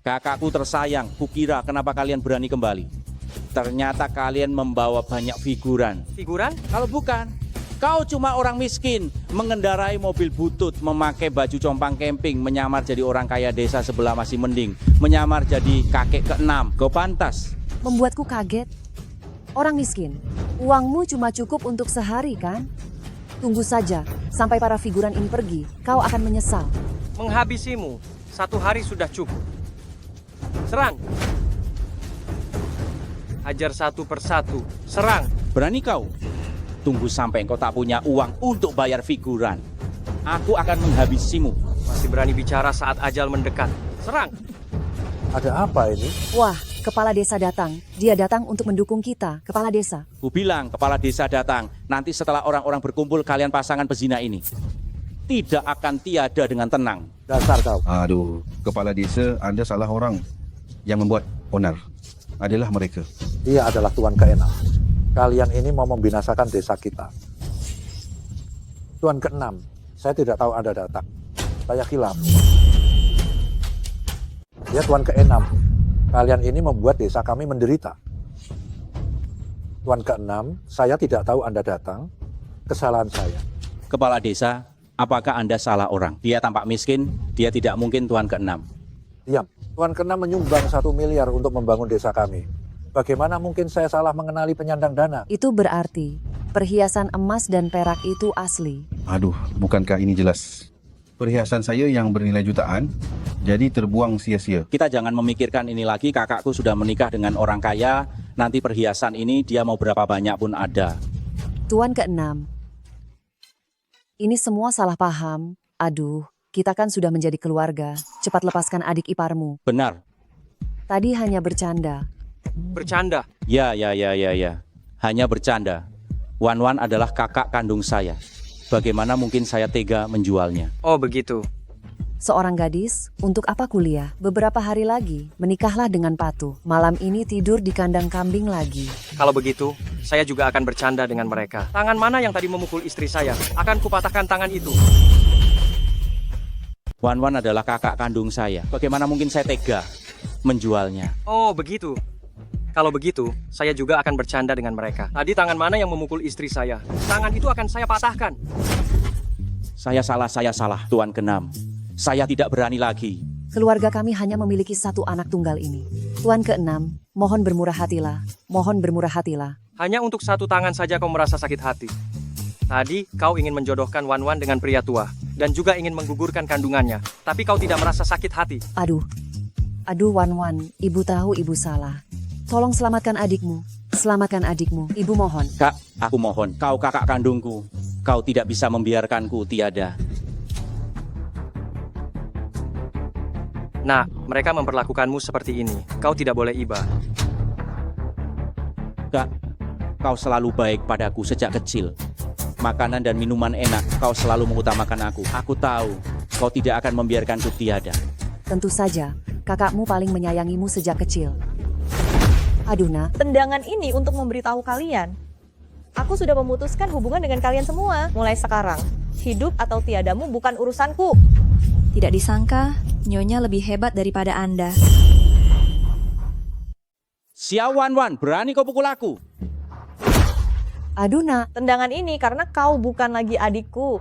Kakakku tersayang, kukira kenapa kalian berani kembali. Ternyata kalian membawa banyak figuran. Figuran? Kalau bukan, kau cuma orang miskin, mengendarai mobil butut, memakai baju compang camping, menyamar jadi orang kaya desa sebelah masih mending, menyamar jadi kakek ke-6. Kau pantas. Membuatku kaget. Orang miskin, uangmu cuma cukup untuk sehari kan? Tunggu saja, sampai para figuran ini pergi, kau akan menyesal. Menghabisimu, 1 hari sudah cukup. Serang. Hajar satu persatu, serang. Berani kau? Tunggu sampai engkau tak punya uang untuk bayar figuran. Aku akan menghabisimu. Masih berani bicara saat ajal mendekat. Serang. Ada apa ini? Wah, kepala desa datang. Dia datang untuk mendukung kita, kepala desa. Ku bilang kepala desa datang. Nanti setelah orang-orang berkumpul, kalian pasangan pezina ini tidak akan tiada dengan tenang. Dasar kau. Aduh, kepala desa, Anda salah orang. Yang membuat onar adalah mereka. Dia adalah Tuan ke-6. Kalian ini mau membinasakan desa kita. Tuan ke-6, saya tidak tahu Anda datang. Saya khilaf. Ya Tuan ke-6, kalian ini membuat desa kami menderita. Tuan ke-6, saya tidak tahu Anda datang. Kesalahan saya. Kepala desa, apakah Anda salah orang? Dia tampak miskin, dia tidak mungkin Tuan ke-6. Diam. Tuan ke-6 menyumbang 1 miliar untuk membangun desa kami. Bagaimana mungkin saya salah mengenali penyandang dana? Itu berarti perhiasan emas dan perak itu asli. Aduh, bukankah ini jelas? Perhiasan saya yang bernilai jutaan, jadi terbuang sia-sia. Kita jangan memikirkan ini lagi, kakakku sudah menikah dengan orang kaya, nanti perhiasan ini dia mau berapa banyak pun ada. Tuan ke-6, ini semua salah paham. Aduh, kita kan sudah menjadi keluarga. Cepat lepaskan adik iparmu. Benar. Tadi hanya bercanda. Bercanda? Ya. Hanya bercanda. Wan adalah kakak kandung saya. Bagaimana mungkin saya tega menjualnya? Oh begitu. Seorang gadis, untuk apa kuliah? Beberapa hari lagi, menikahlah dengan Patu. Malam ini tidur di kandang kambing lagi. Kalau begitu, saya juga akan bercanda dengan mereka. Tangan mana yang tadi memukul istri saya? Akan kupatahkan tangan itu. Wan Wan adalah kakak kandung saya. Bagaimana mungkin saya tega menjualnya? Oh, begitu. Kalau begitu, saya juga akan bercanda dengan mereka. Tadi tangan mana yang memukul istri saya? Tangan itu akan saya patahkan. Saya salah, Tuan Kenam. Saya tidak berani lagi. Keluarga kami hanya memiliki satu anak tunggal ini. Tuan keenam, mohon bermurah hatilah. Mohon bermurah hatilah. Hanya untuk satu tangan saja kau merasa sakit hati. Tadi kau ingin menjodohkan Wan Wan dengan pria tua dan juga ingin menggugurkan kandungannya. Tapi kau tidak merasa sakit hati. Aduh Wan Wan, ibu tahu ibu salah. Tolong selamatkan adikmu. Selamatkan adikmu, ibu mohon. Kak, aku mohon, kau kakak kandungku. Kau tidak bisa membiarkanku tiada. Nah, mereka memperlakukanmu seperti ini. Kau tidak boleh iba. Kak, kau selalu baik padaku sejak kecil. Makanan dan minuman enak, kau selalu mengutamakan aku. Aku tahu, kau tidak akan membiarkanku tiada. Tentu saja, kakakmu paling menyayangimu sejak kecil. Aduh nak, Tendangan ini untuk memberitahu kalian. Aku sudah memutuskan hubungan dengan kalian semua. Mulai sekarang, hidup atau tiadamu bukan urusanku. Tidak disangka, Nyonya lebih hebat daripada Anda. Xiao Wan Wan, berani kau pukul aku? Aduh nak, Tendangan ini karena kau bukan lagi adikku.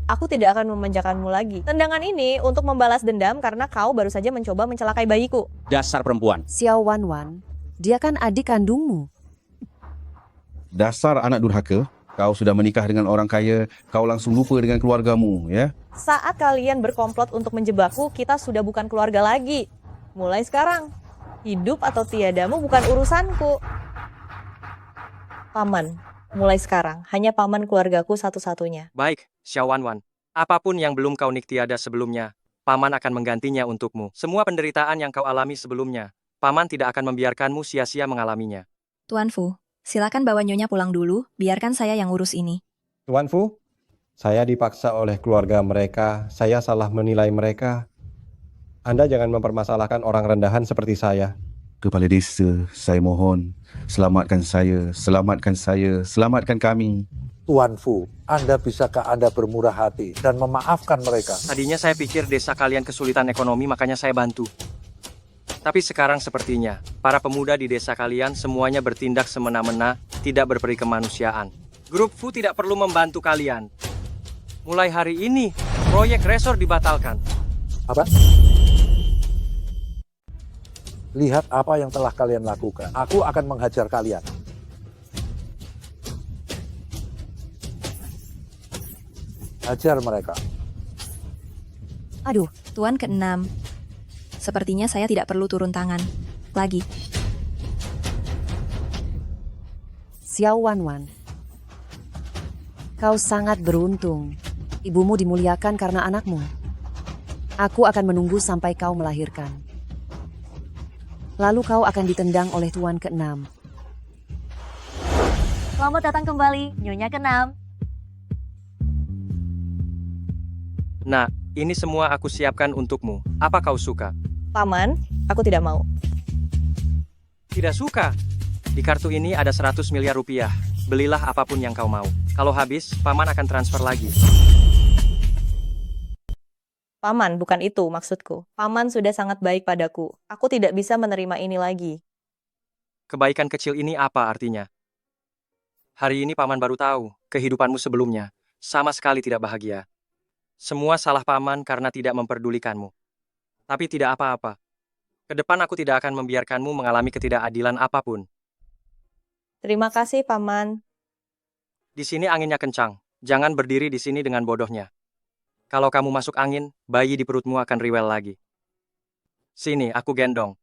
Aku tidak akan memanjakanmu lagi. Tendangan ini untuk membalas dendam karena kau baru saja mencoba mencelakai bayiku. Dasar perempuan. Xiao Wan Wan, dia kan adik kandungmu. Dasar anak durhaka, kau sudah menikah dengan orang kaya, kau langsung lupa dengan keluargamu, ya? Saat kalian berkomplot untuk menjebakku, kita sudah bukan keluarga lagi. Mulai sekarang, hidup atau tiadamu bukan urusanku. Paman, mulai sekarang, hanya paman keluargaku satu-satunya. Baik, Xiao Wan Wan. Apapun yang belum kau niktiada sebelumnya, paman akan menggantinya untukmu. Semua penderitaan yang kau alami sebelumnya, paman tidak akan membiarkanmu sia-sia mengalaminya. Tuan Fu, silakan bawa Nyonya pulang dulu, biarkan saya yang urus ini. Tuan Fu, saya dipaksa oleh keluarga mereka, saya salah menilai mereka. Anda jangan mempermasalahkan orang rendahan seperti saya. Kepala desa, saya mohon, selamatkan saya, selamatkan saya, selamatkan kami. Tuan Fu, bisakah Anda bermurah hati dan memaafkan mereka? Tadinya saya pikir desa kalian kesulitan ekonomi, makanya saya bantu. Tapi sekarang sepertinya, para pemuda di desa kalian semuanya bertindak semena-mena, tidak berperi kemanusiaan. Grup Fu tidak perlu membantu kalian. Mulai hari ini, proyek resor dibatalkan. Apa? Lihat apa yang telah kalian lakukan. Aku akan menghajar kalian. Hajar mereka. Aduh, Tuan keenam. Sepertinya saya tidak perlu turun tangan. Lagi. Xiao Wan Wan, kau sangat beruntung. Ibumu dimuliakan karena anakmu. Aku akan menunggu sampai kau melahirkan. Lalu kau akan ditendang oleh Tuan keenam. Selamat datang kembali, Nyonya keenam. Nah, ini semua aku siapkan untukmu. Apa kau suka? Paman, aku tidak mau. Tidak suka? Di kartu ini ada 100 miliar rupiah. Belilah apapun yang kau mau. Kalau habis, paman akan transfer lagi. Paman, bukan itu maksudku. Paman sudah sangat baik padaku. Aku tidak bisa menerima ini lagi. Kebaikan kecil ini apa artinya? Hari ini paman baru tahu, kehidupanmu sebelumnya sama sekali tidak bahagia. Semua salah paman karena tidak memperdulikanmu. Tapi tidak apa-apa. Kedepan aku tidak akan membiarkanmu mengalami ketidakadilan apapun. Terima kasih, Paman. Di sini anginnya kencang. Jangan berdiri di sini dengan bodohnya. Kalau kamu masuk angin, bayi di perutmu akan riwel lagi. Sini, aku gendong.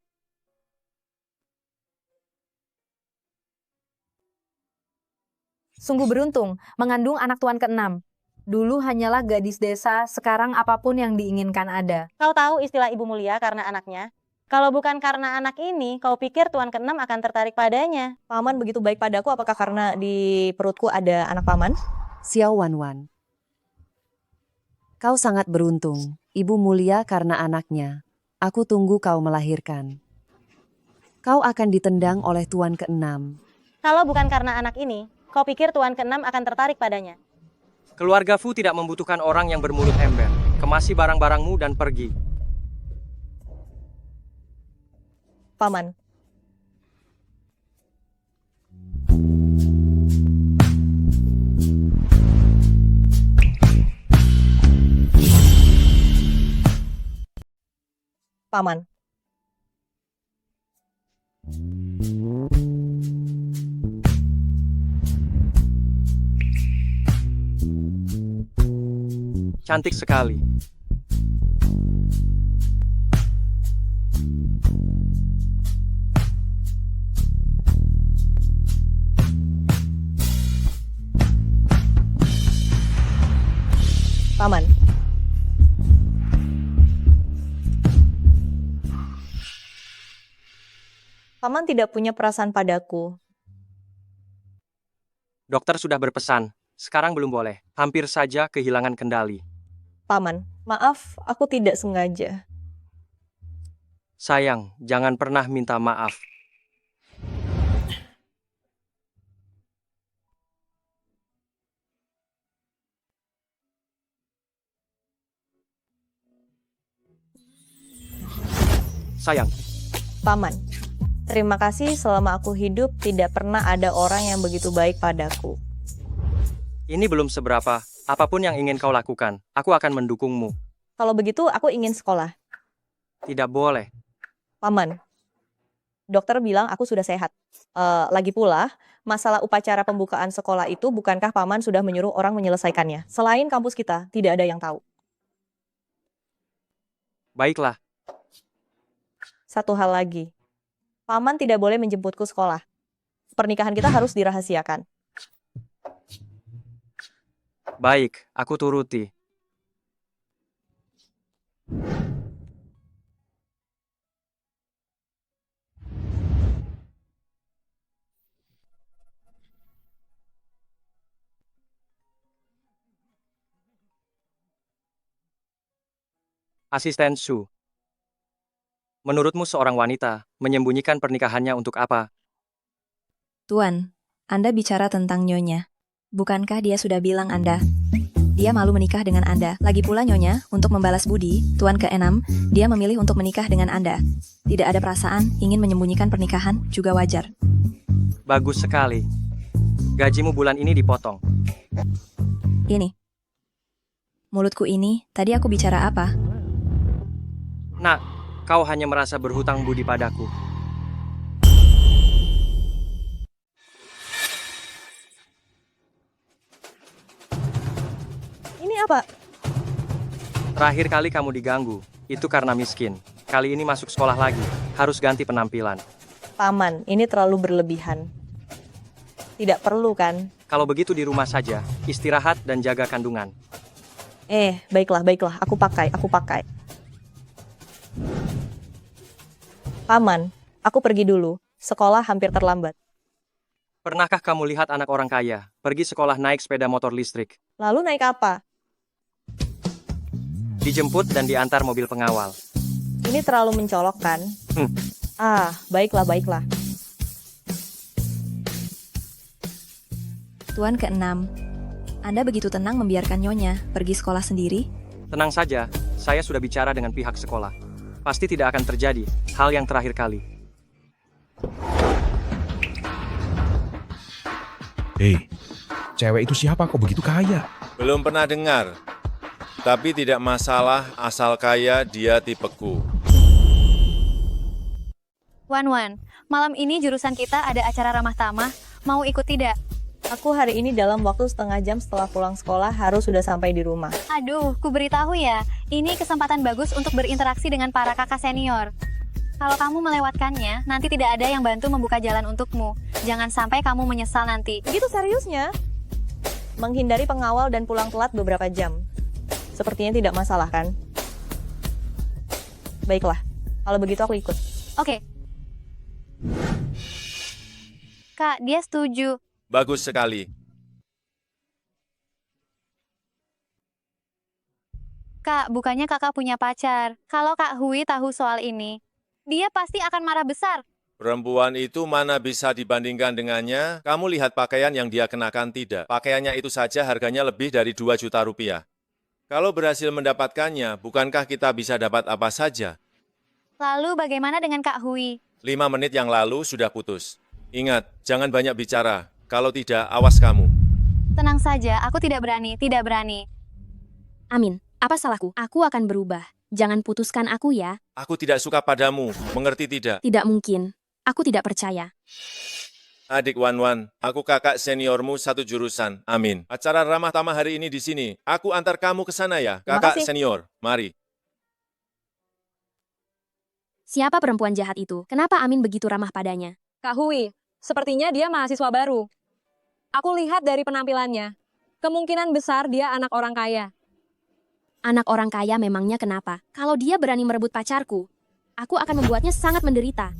Sungguh beruntung mengandung anak tuan keenam. Dulu hanyalah gadis desa, sekarang apapun yang diinginkan ada. Kau tahu istilah ibu mulia karena anaknya? Kalau bukan karena anak ini, kau pikir tuan keenam akan tertarik padanya? Paman begitu baik padaku, apakah karena di perutku ada anak paman? Xiao Wan Wan, kau sangat beruntung. Ibu mulia karena anaknya. Aku tunggu kau melahirkan. Kau akan ditendang oleh tuan ke-6. Kalau bukan karena anak ini, kau pikir tuan ke-6 akan tertarik padanya? Keluarga Fu tidak membutuhkan orang yang bermulut ember. Kemasi barang-barangmu dan pergi. Paman. Paman. Cantik sekali. Paman. Paman tidak punya perasaan padaku. Dokter sudah berpesan. Sekarang belum boleh. Hampir saja kehilangan kendali. Paman, maaf, aku tidak sengaja. Sayang, jangan pernah minta maaf. Sayang. Paman, terima kasih selama aku hidup tidak pernah ada orang yang begitu baik padaku. Ini belum seberapa. Apapun yang ingin kau lakukan, aku akan mendukungmu. Kalau begitu, aku ingin sekolah. Tidak boleh. Paman, dokter bilang aku sudah sehat. Lagi pula, masalah upacara pembukaan sekolah itu bukankah Paman sudah menyuruh orang menyelesaikannya? Selain kampus kita, tidak ada yang tahu. Baiklah. Satu hal lagi, Paman tidak boleh menjemputku sekolah. Pernikahan kita harus dirahasiakan. Baik, aku turuti. Asisten Su. Menurutmu seorang wanita menyembunyikan pernikahannya untuk apa? Tuan, Anda bicara tentang Nyonya. Bukankah dia sudah bilang Anda? Dia malu menikah dengan Anda. Lagi pula Nyonya, untuk membalas budi, Tuan ke-6, dia memilih untuk menikah dengan Anda. Tidak ada perasaan, ingin menyembunyikan pernikahan, juga wajar. Bagus sekali. Gajimu bulan ini dipotong. Ini. Mulutku ini, tadi aku bicara apa? Nak, kau hanya merasa berhutang budi padaku. Ini apa? Terakhir kali kamu diganggu, itu karena miskin. Kali ini masuk sekolah lagi, harus ganti penampilan. Paman, ini terlalu berlebihan. Tidak perlu kan? Kalau begitu di rumah saja, istirahat dan jaga kandungan. Baiklah, aku pakai. Paman, aku pergi dulu. Sekolah hampir terlambat. Pernahkah kamu lihat anak orang kaya pergi sekolah naik sepeda motor listrik? Lalu naik apa? Dijemput dan diantar mobil pengawal. Ini terlalu mencolok kan? Baiklah. Tuan ke-6, Anda begitu tenang membiarkan Nyonya pergi sekolah sendiri? Tenang saja, saya sudah bicara dengan pihak sekolah. Pasti tidak akan terjadi hal yang terakhir kali. Hei, cewek itu siapa kok begitu kaya? Belum pernah dengar. Tapi tidak masalah asal kaya dia tipeku. Wan, malam ini jurusan kita ada acara ramah tamah. Mau ikut tidak? Aku hari ini dalam waktu setengah jam setelah pulang sekolah harus sudah sampai di rumah. Aduh, ku beritahu ya, ini kesempatan bagus untuk berinteraksi dengan para kakak senior. Kalau kamu melewatkannya, nanti tidak ada yang bantu membuka jalan untukmu. Jangan sampai kamu menyesal nanti. Begitu seriusnya? Menghindari pengawal dan pulang telat beberapa jam. Sepertinya tidak masalah kan? Baiklah, kalau begitu aku ikut. Oke. Kak, dia setuju. Bagus sekali. Kak, bukannya kakak punya pacar. Kalau Kak Hui tahu soal ini, dia pasti akan marah besar. Perempuan itu mana bisa dibandingkan dengannya? Kamu lihat pakaian yang dia kenakan tidak? Pakaiannya itu saja harganya lebih dari 2 juta rupiah. Kalau berhasil mendapatkannya, bukankah kita bisa dapat apa saja? Lalu bagaimana dengan Kak Hui? 5 menit yang lalu sudah putus. Ingat, jangan banyak bicara. Kalau tidak, awas kamu. Tenang saja, aku tidak berani, tidak berani. Amin, apa salahku? Aku akan berubah. Jangan putuskan aku ya. Aku tidak suka padamu, mengerti tidak? Tidak mungkin. Aku tidak percaya. Adik Wan, aku kakak seniormu satu jurusan. Amin. Acara ramah tamah hari ini di sini. Aku antar kamu ke sana ya, kakak senior. Mari. Siapa perempuan jahat itu? Kenapa Amin begitu ramah padanya? Kak Hui, sepertinya dia mahasiswa baru. Aku lihat dari penampilannya. Kemungkinan besar dia anak orang kaya. Anak orang kaya memangnya kenapa? Kalau dia berani merebut pacarku, aku akan membuatnya sangat menderita.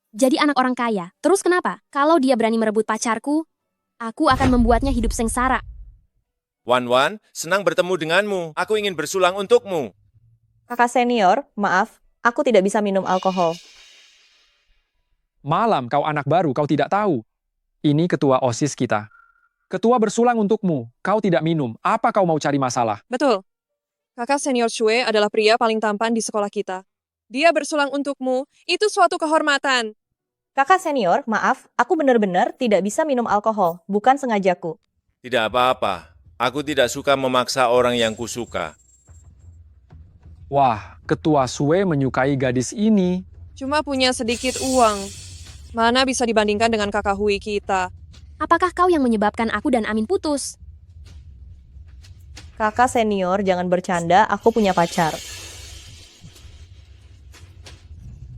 Jadi anak orang kaya, terus kenapa? Kalau dia berani merebut pacarku, aku akan membuatnya hidup sengsara. Wan, senang bertemu denganmu. Aku ingin bersulang untukmu. Kakak senior, maaf, aku tidak bisa minum alkohol. Malam kau anak baru, kau tidak tahu. Ini ketua OSIS kita. Ketua bersulang untukmu, kau tidak minum. Apa kau mau cari masalah? Betul. Kakak senior Shue adalah pria paling tampan di sekolah kita. Dia bersulang untukmu, itu suatu kehormatan. Kakak senior, maaf, aku benar-benar tidak bisa minum alkohol, bukan sengajaku. Tidak apa-apa. Aku tidak suka memaksa orang yang kusuka. Wah, ketua Shue menyukai gadis ini. Cuma punya sedikit uang. Mana bisa dibandingkan dengan kakak Hui kita. Apakah kau yang menyebabkan aku dan Amin putus? Kakak senior, jangan bercanda, aku punya pacar.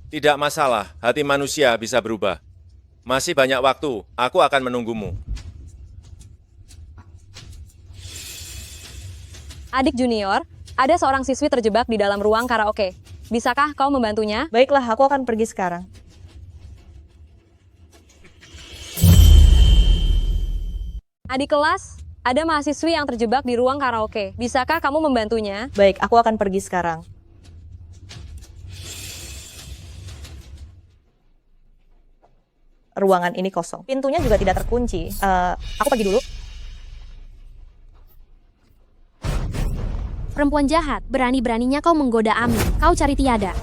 Tidak masalah, hati manusia bisa berubah. Masih banyak waktu, aku akan menunggumu. Adik junior, ada seorang siswi terjebak di dalam ruang karaoke. Bisakah kau membantunya? Baiklah, aku akan pergi sekarang. Adik kelas, ada mahasiswi yang terjebak di ruang karaoke. Bisakah kamu membantunya? Baik, aku akan pergi sekarang. Ruangan ini kosong. Pintunya juga tidak terkunci. Aku pergi dulu. Perempuan jahat, berani-beraninya kau menggoda Amin. Kau cari tiada.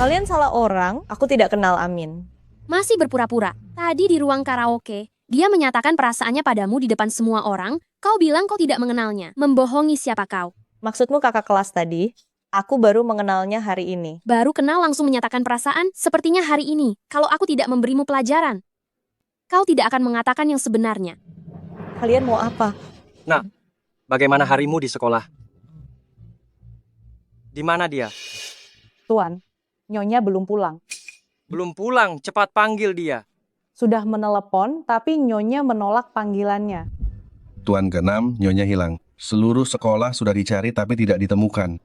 Kalian salah orang, aku tidak kenal Amin. Masih berpura-pura. Tadi di ruang karaoke, dia menyatakan perasaannya padamu di depan semua orang. Kau bilang kau tidak mengenalnya. Membohongi siapa kau? Maksudmu kakak kelas tadi? Aku baru mengenalnya hari ini. Baru kenal langsung menyatakan perasaan? Sepertinya hari ini, kalau aku tidak memberimu pelajaran, kau tidak akan mengatakan yang sebenarnya. Kalian mau apa? Nah, bagaimana harimu di sekolah? Di mana dia? Tuan, Nyonya belum pulang. Belum pulang, cepat panggil dia. Sudah menelepon, tapi Nyonya menolak panggilannya. Tuan ke-6, Nyonya hilang. Seluruh sekolah sudah dicari tapi tidak ditemukan.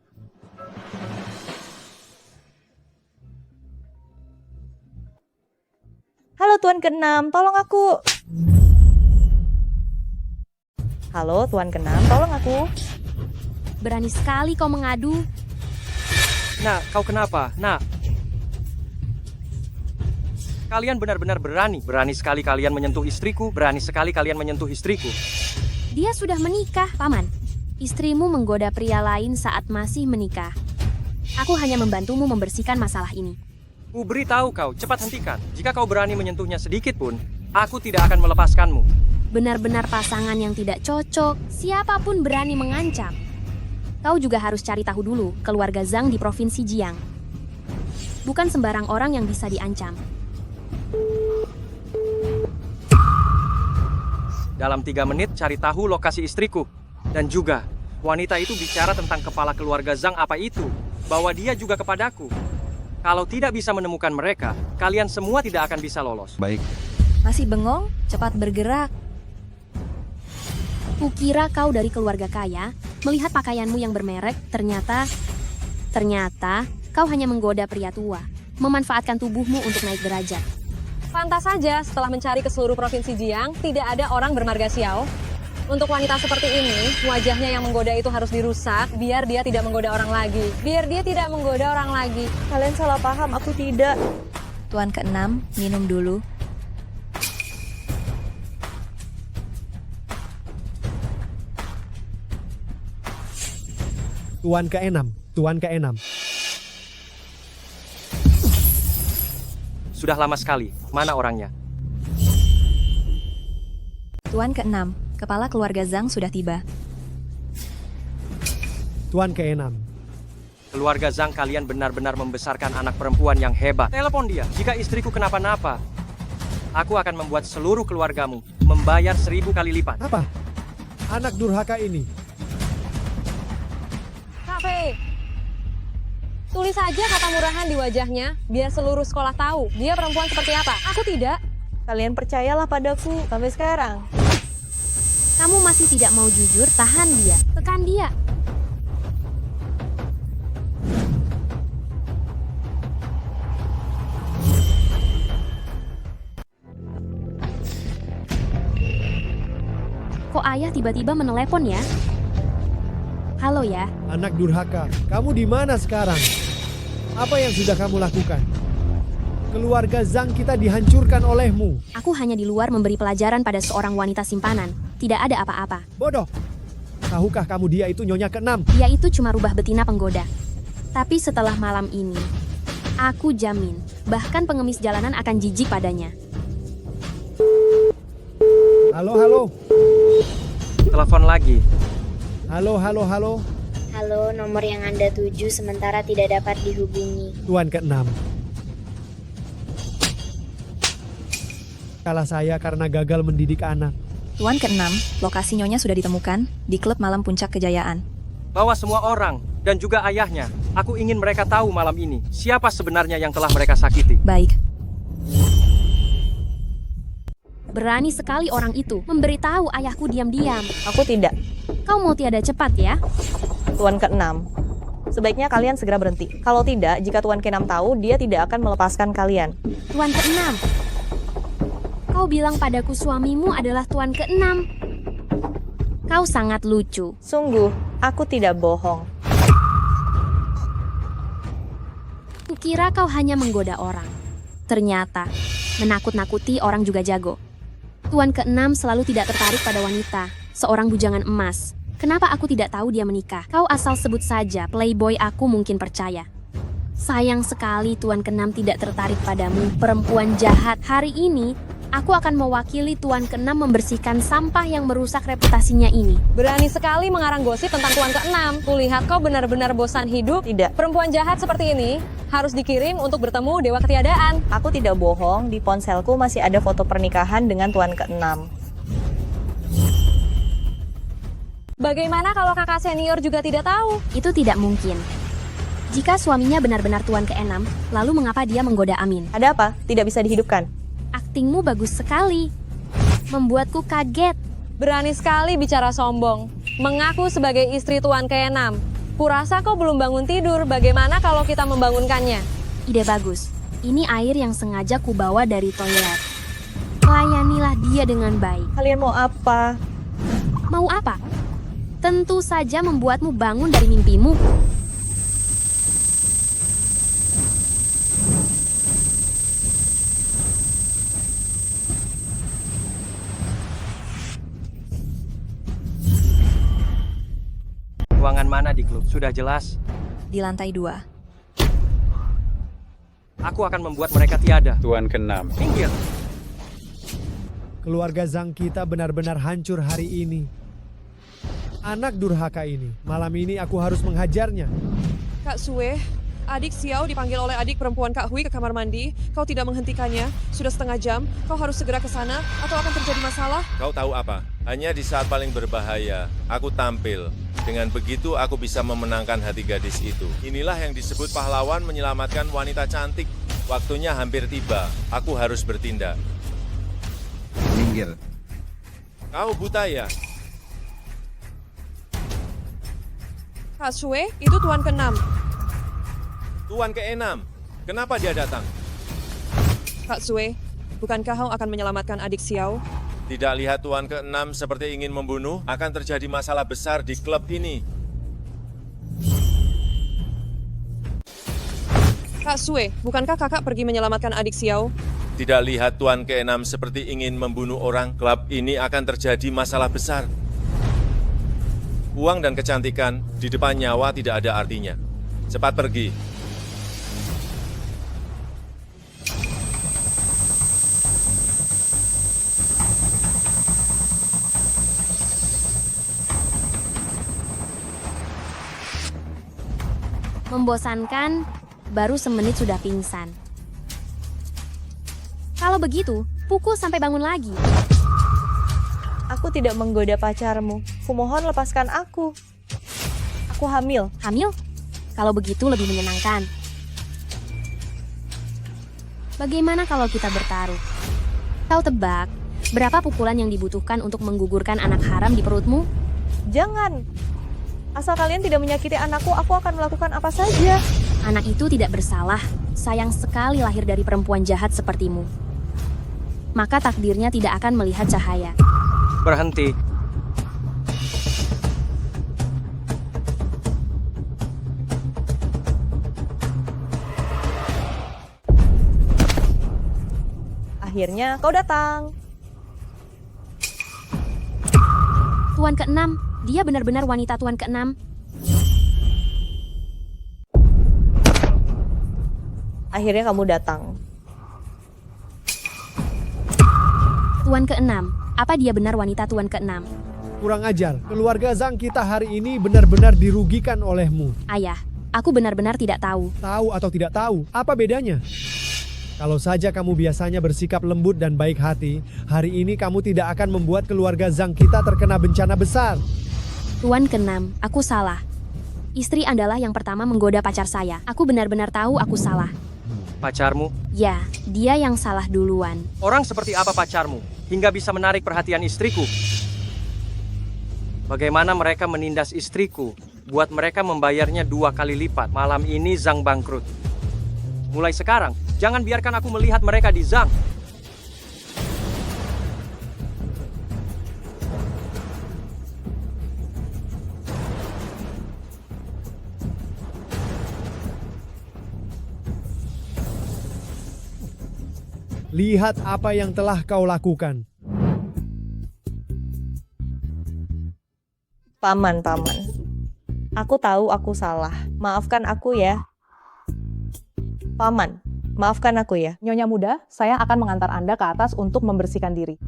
Halo Tuan ke-6, tolong aku. Halo Tuan ke-6, tolong aku. Berani sekali kau mengadu. Nah, kau kenapa? Nah, kalian benar-benar berani. Berani sekali kalian menyentuh istriku. Berani sekali kalian menyentuh istriku. Dia sudah menikah, Paman. Istrimu menggoda pria lain saat masih menikah. Aku hanya membantumu membersihkan masalah ini. Ku beritahu kau, cepat hentikan. Jika kau berani menyentuhnya sedikit pun, aku tidak akan melepaskanmu. Benar-benar pasangan yang tidak cocok. Siapapun berani mengancam. Kau juga harus cari tahu dulu keluarga Zhang di Provinsi Jiang. Bukan sembarang orang yang bisa diancam. Dalam 3 menit cari tahu lokasi istriku. Dan juga, wanita itu bicara tentang kepala keluarga Zhang apa itu. Bahwa dia juga kepadaku. Kalau tidak bisa menemukan mereka, kalian semua tidak akan bisa lolos. Baik. Masih bengong? Cepat bergerak. Kukira kau dari keluarga kaya, melihat pakaianmu yang bermerek, ternyata kau hanya menggoda pria tua, memanfaatkan tubuhmu untuk naik derajat. Pantas saja setelah mencari ke seluruh provinsi Jiang, tidak ada orang bermarga Xiao. Untuk wanita seperti ini, wajahnya yang menggoda itu harus dirusak biar dia tidak menggoda orang lagi. Biar dia tidak menggoda orang lagi. Kalian salah paham, aku tidak. Tuan ke-6, minum dulu. Tuan ke-6, Tuan ke-6. Sudah lama sekali. Mana orangnya? Tuan ke-6, kepala keluarga Zhang sudah tiba. Tuan ke-6. Keluarga Zhang, kalian benar-benar membesarkan anak perempuan yang hebat. Telepon dia. Jika istriku kenapa-napa, aku akan membuat seluruh keluargamu membayar 1000 kali lipat. Apa? Anak durhaka ini. Kak Fei, tulis saja kata murahan di wajahnya, biar seluruh sekolah tahu dia perempuan seperti apa. Aku tidak. Kalian percayalah padaku sampai sekarang. Kamu masih tidak mau jujur, tahan dia. Tekan dia. Kok ayah tiba-tiba menelepon ya? Halo ya. Anak durhaka, kamu di mana sekarang? Apa yang sudah kamu lakukan? Keluarga Zhang kita dihancurkan olehmu. Aku hanya di luar memberi pelajaran pada seorang wanita simpanan. Tidak ada apa-apa. Bodoh. Tahukah kamu dia itu nyonya ke-6? Dia itu cuma rubah betina penggoda. Tapi setelah malam ini, aku jamin, bahkan pengemis jalanan akan jijik padanya. Halo, halo. Telepon lagi. Halo, halo, halo. Halo, nomor yang Anda tuju sementara tidak dapat dihubungi. Tuan ke-6. Kalah saya karena gagal mendidik anak. Tuan ke-6, lokasi nyonya sudah ditemukan di klub malam Puncak Kejayaan. Bawa semua orang dan juga ayahnya. Aku ingin mereka tahu malam ini siapa sebenarnya yang telah mereka sakiti. Baik. Berani sekali orang itu memberitahu ayahku diam-diam. Aku tidak. Kau mau tiada cepat ya? Tuan ke-6, sebaiknya kalian segera berhenti. Kalau tidak, jika Tuan ke-6 tahu, dia tidak akan melepaskan kalian. Tuan ke-6. Kau bilang padaku suamimu adalah Tuan ke-6. Kau sangat lucu. Sungguh, aku tidak bohong. Kukira kau hanya menggoda orang. Ternyata, menakut-nakuti orang juga jago. Tuan ke-6 selalu tidak tertarik pada wanita, seorang bujangan emas. Kenapa aku tidak tahu dia menikah? Kau asal sebut saja playboy, aku mungkin percaya. Sayang sekali Tuan ke-6 tidak tertarik padamu, perempuan jahat. Hari ini, aku akan mewakili Tuan ke-6 membersihkan sampah yang merusak reputasinya ini. Berani sekali mengarang gosip tentang Tuan ke-6. Kulihat kau benar-benar bosan hidup. Tidak. Perempuan jahat seperti ini harus dikirim untuk bertemu Dewa Ketiadaan. Aku tidak bohong, di ponselku masih ada foto pernikahan dengan Tuan ke-6. Bagaimana kalau kakak senior juga tidak tahu? Itu tidak mungkin. Jika suaminya benar-benar Tuan ke-6, lalu mengapa dia menggoda Amin? Ada apa? Tidak bisa dihidupkan. Aktingmu bagus sekali. Membuatku kaget. Berani sekali bicara sombong. Mengaku sebagai istri Tuan ke-6. Kurasa kau belum bangun tidur, bagaimana kalau kita membangunkannya? Ide bagus. Ini air yang sengaja kubawa dari toilet. Layanilah dia dengan baik. Kalian mau apa? Mau apa? Tentu saja membuatmu bangun dari mimpimu. Ruangan mana di klub? Sudah jelas. Di lantai 2. Aku akan membuat mereka tiada. Tuan ke-6. Minggir. Keluarga Zhang kita benar-benar hancur hari ini. Anak durhaka ini, malam ini aku harus menghajarnya. Kak Sue, adik Xiao dipanggil oleh adik perempuan Kak Hui ke kamar mandi. Kau tidak menghentikannya. Sudah setengah jam. Kau harus segera ke sana atau akan terjadi masalah. Kau tahu apa? Hanya di saat paling berbahaya, aku tampil. Dengan begitu, aku bisa memenangkan hati gadis itu. Inilah yang disebut pahlawan menyelamatkan wanita cantik. Waktunya hampir tiba. Aku harus bertindak. Minggir. Kau buta ya? Kak Sue, itu Tuan ke-6. Tuan ke-6. Kenapa dia datang? Kak Sue, bukankah kau akan menyelamatkan adik Xiao? Tidak lihat Tuan ke-6 seperti ingin membunuh, akan terjadi masalah besar di klub ini. Kak Sue, bukankah kakak pergi menyelamatkan adik Xiao? Tidak lihat Tuan ke-6 seperti ingin membunuh orang, klub ini akan terjadi masalah besar. Uang dan kecantikan di depan nyawa tidak ada artinya. Cepat pergi. Membosankan, baru semenit sudah pingsan. Kalau begitu, pukul sampai bangun lagi. Aku tidak menggoda pacarmu. Kumohon lepaskan aku. Aku hamil. Hamil? Kalau begitu lebih menyenangkan. Bagaimana kalau kita bertaruh? Kau tebak, berapa pukulan yang dibutuhkan untuk menggugurkan anak haram di perutmu? Jangan. Asal kalian tidak menyakiti anakku, aku akan melakukan apa saja. Anak itu tidak bersalah. Sayang sekali lahir dari perempuan jahat sepertimu. Maka takdirnya tidak akan melihat cahaya. Berhenti. Akhirnya kau datang. Tuan ke-6, dia benar-benar wanita Tuan ke-6. Akhirnya kamu datang. Tuan ke-6, apa dia benar wanita Tuan ke-6? Kurang ajar, keluarga Zhang kita hari ini benar-benar dirugikan olehmu. Ayah, aku benar-benar tidak tahu. Tahu atau tidak tahu, apa bedanya? Kalau saja kamu biasanya bersikap lembut dan baik hati, hari ini kamu tidak akan membuat keluarga Zhang kita terkena bencana besar. Tuan ke-6, aku salah. Istri adalah yang pertama menggoda pacar saya. Aku benar-benar tahu aku salah. Pacarmu? Ya, dia yang salah duluan. Orang seperti apa pacarmu, hingga bisa menarik perhatian istriku? Bagaimana mereka menindas istriku, buat mereka membayarnya 2 kali lipat. Malam ini Zhang bangkrut. Mulai sekarang, jangan biarkan aku melihat mereka di Zhang. Lihat apa yang telah kau lakukan. Paman. Aku tahu aku salah. Maafkan aku ya. Paman, maafkan aku ya. Nyonya muda, saya akan mengantar Anda ke atas untuk membersihkan diri.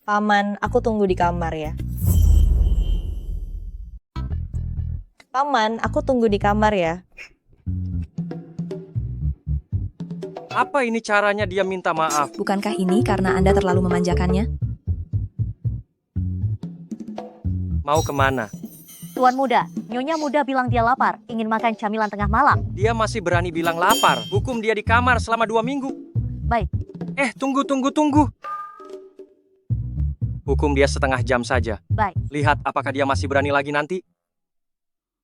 Paman, aku tunggu di kamar ya. Paman, aku tunggu di kamar ya. Apa ini caranya dia minta maaf? Bukankah ini karena Anda terlalu memanjakannya? Mau kemana? Tuan muda, Nyonya muda bilang dia lapar, ingin makan camilan tengah malam. Dia masih berani bilang lapar. Hukum dia di kamar selama 2 minggu. Baik. Tunggu. Hukum dia setengah jam saja. Baik. Lihat apakah dia masih berani lagi nanti.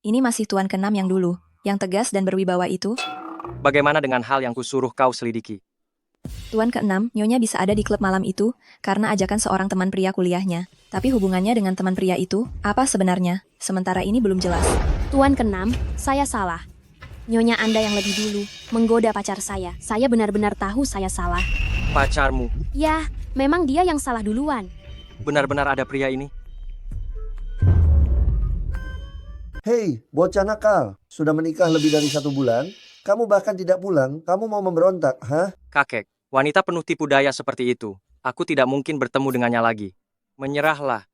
Ini masih Tuan ke-6 yang dulu, yang tegas dan berwibawa itu. Bagaimana dengan hal yang kusuruh kau selidiki? Tuan ke-6, Nyonya bisa ada di klub malam itu karena ajakan seorang teman pria kuliahnya. Tapi hubungannya dengan teman pria itu, apa sebenarnya? Sementara ini belum jelas. Tuan ke-6, saya salah. Nyonya Anda yang lebih dulu menggoda pacar saya. Saya benar-benar tahu saya salah. Pacarmu? Ya, memang dia yang salah duluan. Benar-benar ada pria ini? Hei, bocah nakal. Sudah menikah lebih dari 1 bulan? Kamu bahkan tidak pulang, kamu mau memberontak, hah? Kakek, wanita penuh tipu daya seperti itu. Aku tidak mungkin bertemu dengannya lagi. Menyerahlah.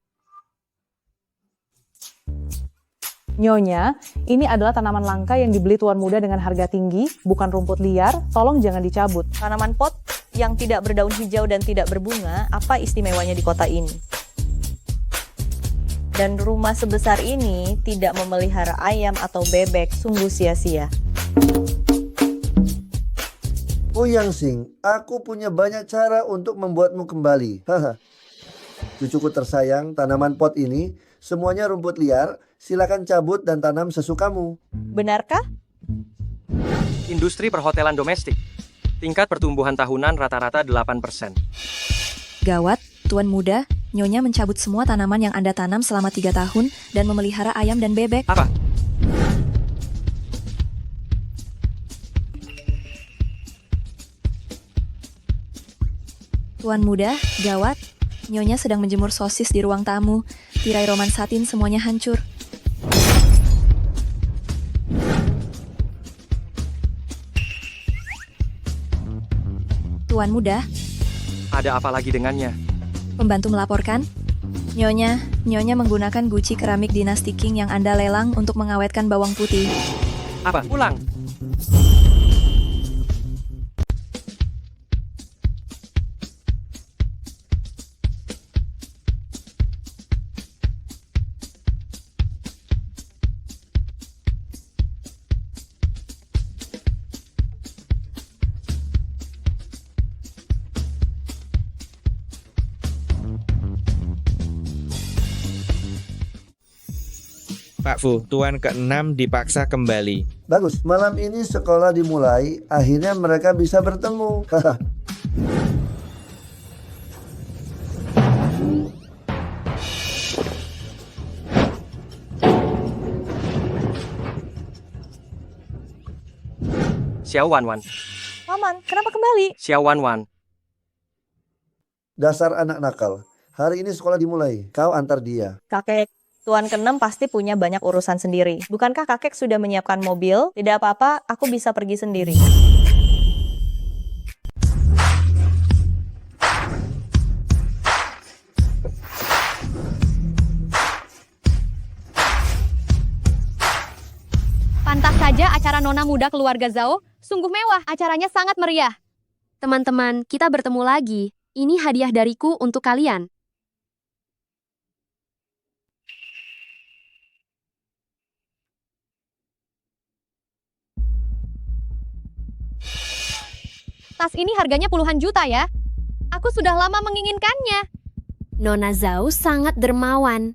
Nyonya, ini adalah tanaman langka yang dibeli tuan muda dengan harga tinggi, bukan rumput liar, tolong jangan dicabut. Tanaman pot yang tidak berdaun hijau dan tidak berbunga, apa istimewanya di kota ini? Dan rumah sebesar ini tidak memelihara ayam atau bebek, sungguh sia-sia. Oh Yang Xing, aku punya banyak cara untuk membuatmu kembali. Haha. Cucuku tersayang, tanaman pot ini semuanya rumput liar. Silakan cabut dan tanam sesukamu. Benarkah? Industri perhotelan domestik. Tingkat pertumbuhan tahunan rata-rata 8%. Gawat, Tuan muda, Nyonya mencabut semua tanaman yang Anda tanam selama 3 tahun dan memelihara ayam dan bebek. Apa? Tuan muda, gawat. Nyonya sedang menjemur sosis di ruang tamu. Tirai roman satin semuanya hancur. Tuan muda, Ada apa lagi dengannya? pembantu melaporkan. Nyonya menggunakan guci keramik dinasti King yang Anda lelang untuk mengawetkan bawang putih. Apa? Pulang. Pak Fu, Tuan ke-6 dipaksa kembali. Bagus, malam ini sekolah dimulai, akhirnya mereka bisa bertemu. Xiao Wanwan. Paman, kenapa kembali? Xiao Wanwan. Dasar anak nakal. Hari ini sekolah dimulai, kau antar dia. Kakek, Tuan ke-6 pasti punya banyak urusan sendiri. Bukankah kakek sudah menyiapkan mobil? Tidak apa-apa, aku bisa pergi sendiri. Pantas saja acara Nona Muda Keluarga Zhao, sungguh mewah, acaranya sangat meriah. Teman-teman, kita bertemu lagi. Ini hadiah dariku untuk kalian. Tas ini harganya puluhan juta ya. Aku sudah lama menginginkannya. Nona Zhao sangat dermawan.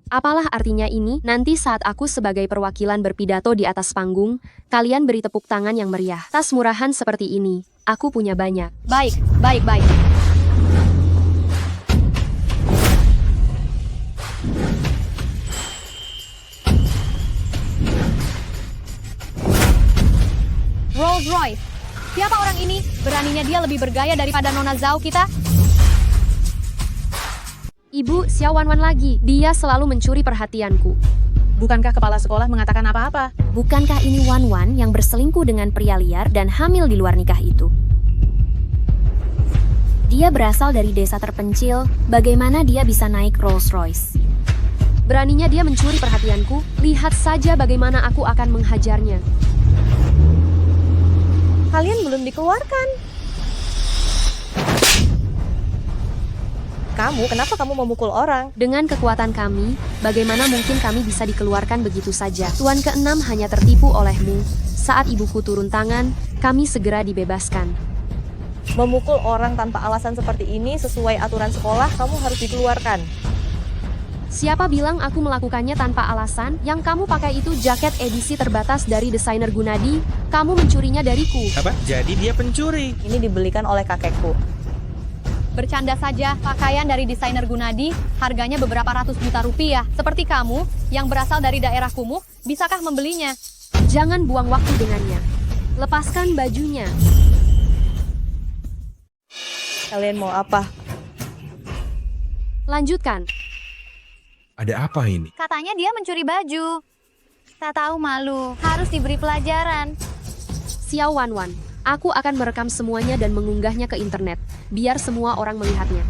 Apalah artinya ini? Nanti saat aku sebagai perwakilan berpidato di atas panggung, kalian beri tepuk tangan yang meriah. Tas murahan seperti ini, aku punya banyak. Baik. Rolls Royce. Siapa orang ini? Beraninya dia lebih bergaya daripada Nona Zhao kita? Ibu, Xiao Wanwan lagi. Dia selalu mencuri perhatianku. Bukankah kepala sekolah mengatakan apa-apa? Bukankah ini Wanwan yang berselingkuh dengan pria liar dan hamil di luar nikah itu? Dia berasal dari desa terpencil. Bagaimana dia bisa naik Rolls Royce? Beraninya dia mencuri perhatianku. Lihat saja bagaimana aku akan menghajarnya. Kalian belum dikeluarkan. Kenapa kamu memukul orang? Dengan kekuatan kami, bagaimana mungkin kami bisa dikeluarkan begitu saja? Tuan ke-6 hanya tertipu olehmu. Saat ibuku turun tangan, kami segera dibebaskan. Memukul orang tanpa alasan seperti ini sesuai aturan sekolah, kamu harus dikeluarkan. Siapa bilang aku melakukannya tanpa alasan? Yang kamu pakai itu jaket edisi terbatas dari desainer Gunadi. Kamu mencurinya dariku. Apa? Jadi dia pencuri? Ini dibelikan oleh kakekku. Bercanda saja, pakaian dari desainer Gunadi harganya beberapa ratus juta rupiah. Seperti kamu, yang berasal dari daerah kumuh, bisakah membelinya? Jangan buang waktu dengannya. Lepaskan bajunya. Kalian mau apa? Lanjutkan. Ada apa ini? Katanya dia mencuri baju. Tak tahu malu, harus diberi pelajaran. Xiao Wanwan, aku akan merekam semuanya dan mengunggahnya ke internet, biar semua orang melihatnya.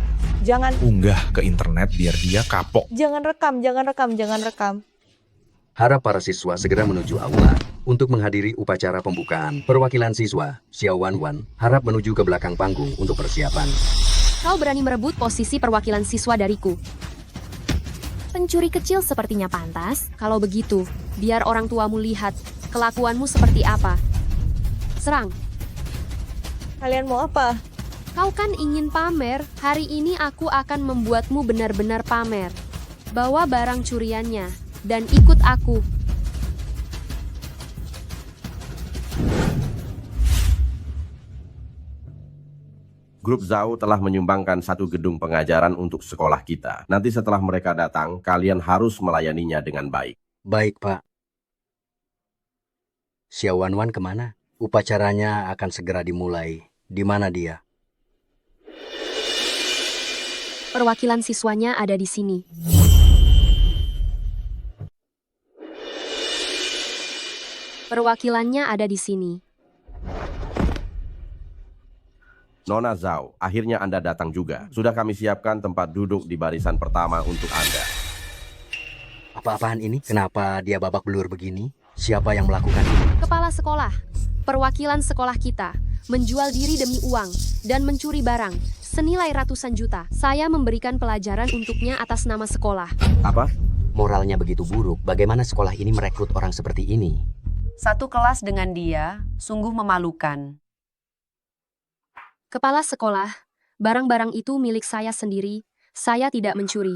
Jangan Unggah ke internet biar dia kapok. Jangan rekam. Harap para siswa segera menuju aula untuk menghadiri upacara pembukaan. Perwakilan siswa, Xiao Wanwan, harap menuju ke belakang panggung untuk persiapan. Kau berani merebut posisi perwakilan siswa dariku. Pencuri kecil sepertinya pantas. Kalau begitu, biar orang tuamu lihat kelakuanmu seperti apa. Serang. Kalian mau apa? Kau kan ingin pamer. Hari ini aku akan membuatmu benar-benar pamer. Bawa barang curiannya dan ikut aku. Grup Zhao telah menyumbangkan satu gedung pengajaran untuk sekolah kita. Nanti setelah mereka datang, kalian harus melayaninya dengan baik. Baik, Pak. Xiao Wanwan kemana? Upacaranya akan segera dimulai. Di mana dia? Perwakilan siswanya ada di sini. Perwakilannya ada di sini. Nona Zhao, akhirnya Anda datang juga. Sudah kami siapkan tempat duduk di barisan pertama untuk Anda. Apa-apaan ini? Kenapa dia babak belur begini? Siapa yang melakukan ini? Kepala sekolah, perwakilan sekolah kita, menjual diri demi uang dan mencuri barang senilai ratusan juta. Saya memberikan pelajaran untuknya atas nama sekolah. Apa? Moralnya begitu buruk. Bagaimana sekolah ini merekrut orang seperti ini? Satu kelas dengan dia sungguh memalukan. Kepala sekolah, barang-barang itu milik saya sendiri. Saya tidak mencuri.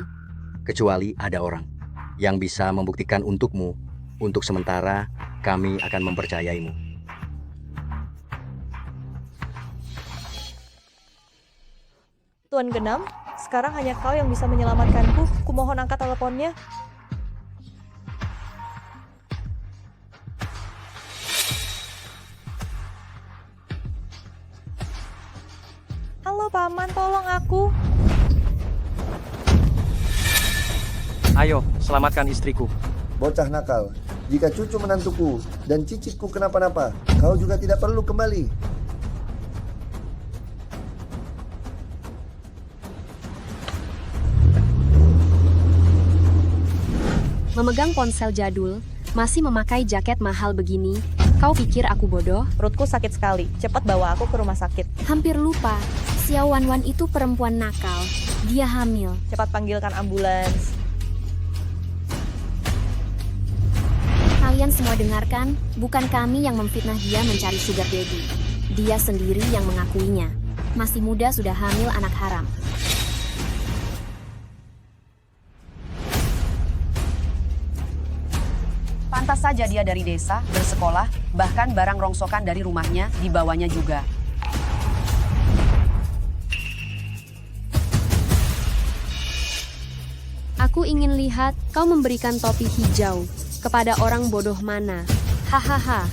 Kecuali ada orang yang bisa membuktikan untukmu. Untuk sementara, kami akan mempercayaimu. Tuan Genam, sekarang hanya kau yang bisa menyelamatkanku. Kumohon angkat teleponnya. Halo Paman, tolong aku. Ayo, selamatkan istriku. Bocah nakal, jika cucu menantuku dan cicitku kenapa-napa, kau juga tidak perlu kembali. Memegang ponsel jadul, masih memakai jaket mahal begini. Kau pikir aku bodoh? Perutku sakit sekali. Cepat bawa aku ke rumah sakit. Hampir lupa. Xiao Wanwan itu perempuan nakal. Dia hamil. Cepat panggilkan ambulans. Kalian semua dengarkan, bukan kami yang memfitnah dia mencari sugar daddy. Dia sendiri yang mengakuinya. Masih muda sudah hamil anak haram. Pantas saja dia dari desa, bersekolah, bahkan barang rongsokan dari rumahnya dibawanya juga. Aku ingin lihat kau memberikan topi hijau kepada orang bodoh mana. Hahaha.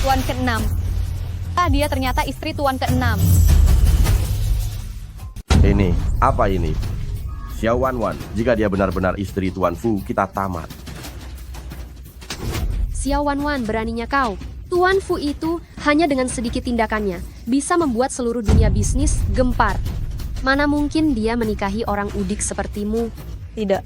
Tuan ke-6. Dia ternyata istri Tuan ke-6. Ini, apa ini? Xiao Wanwan, jika dia benar-benar istri Tuan Fu, kita tamat. Xiao Wanwan, beraninya kau. Tuan Fu itu hanya dengan sedikit tindakannya bisa membuat seluruh dunia bisnis gempar. Mana mungkin dia menikahi orang udik sepertimu? Tidak.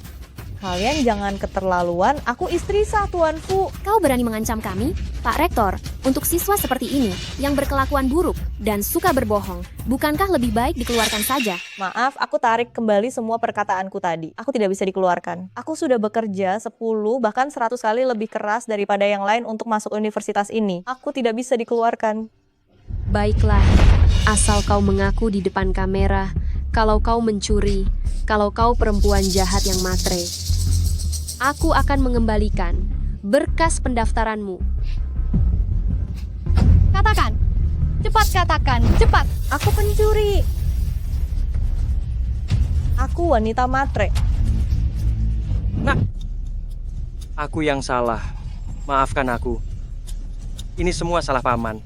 Kalian jangan keterlaluan. Aku istri sah, Tuan Fu. Kau berani mengancam kami? Pak Rektor, untuk siswa seperti ini yang berkelakuan buruk dan suka berbohong, bukankah lebih baik dikeluarkan saja? Maaf, aku tarik kembali semua perkataanku tadi. Aku tidak bisa dikeluarkan. Aku sudah bekerja 10 bahkan 100 kali lebih keras daripada yang lain untuk masuk universitas ini. Aku tidak bisa dikeluarkan. Baiklah, asal kau mengaku di depan kamera kalau kau mencuri, kalau kau perempuan jahat yang matre. Aku akan mengembalikan berkas pendaftaranmu. Katakan. Cepat katakan, cepat. Aku pencuri. Aku wanita matre. Nah, aku yang salah. Maafkan aku. Ini semua salah Paman.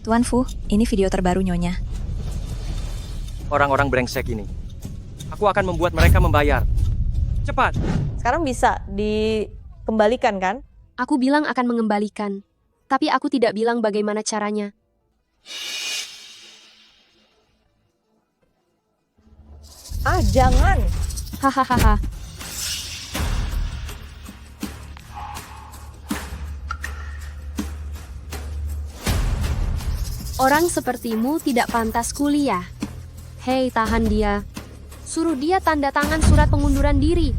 Tuan Fu, ini video terbaru Nyonya. Orang-orang brengsek ini. Aku akan membuat mereka membayar. Cepat. Sekarang bisa dikembalikan kan? Aku bilang akan mengembalikan. Tapi aku tidak bilang bagaimana caranya. Jangan. Hahaha. Orang sepertimu tidak pantas kuliah. Hei, tahan dia. Suruh dia tanda tangan surat pengunduran diri.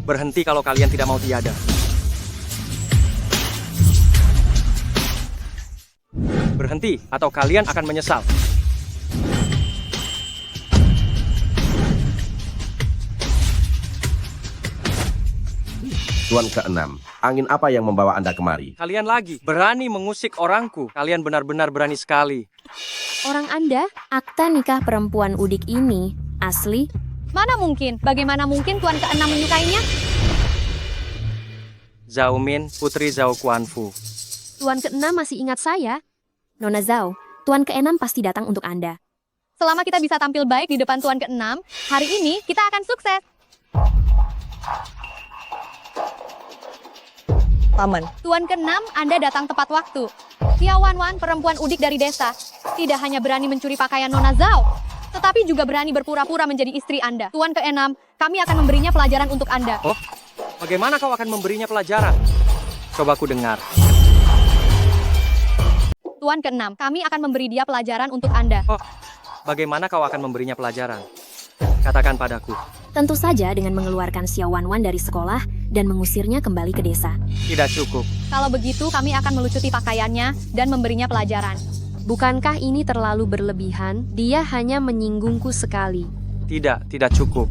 Berhenti kalau kalian tidak mau tiada. Berhenti atau kalian akan menyesal. Tuan keenam, angin apa yang membawa Anda kemari? Kalian lagi berani mengusik orangku. Kalian benar-benar berani sekali. Orang Anda, akta nikah perempuan udik ini asli? Mana mungkin? Bagaimana mungkin Tuan ke-6 menyukainya? Zhao Min, putri Zhao Kuanfu. Tuan ke-6 masih ingat saya? Nona Zhao, Tuan ke-6 pasti datang untuk Anda. Selama kita bisa tampil baik di depan Tuan ke-6, hari ini kita akan sukses. Paman. Tuan ke-6, Anda datang tepat waktu. Xiao Wanwan, perempuan udik dari desa, tidak hanya berani mencuri pakaian Nona Zhao, tetapi juga berani berpura-pura menjadi istri Anda. Tuan ke-6, kami akan memberinya pelajaran untuk Anda. Oh, bagaimana kau akan memberinya pelajaran? Coba ku dengar. Tuan ke-6, kami akan memberi dia pelajaran untuk Anda. Oh, bagaimana kau akan memberinya pelajaran? Katakan padaku. Tentu saja dengan mengeluarkan Xiao Wanwan dari sekolah dan mengusirnya kembali ke desa. Tidak cukup. Kalau begitu, kami akan melucuti pakaiannya dan memberinya pelajaran. Bukankah ini terlalu berlebihan? Dia hanya menyinggungku sekali. Tidak cukup.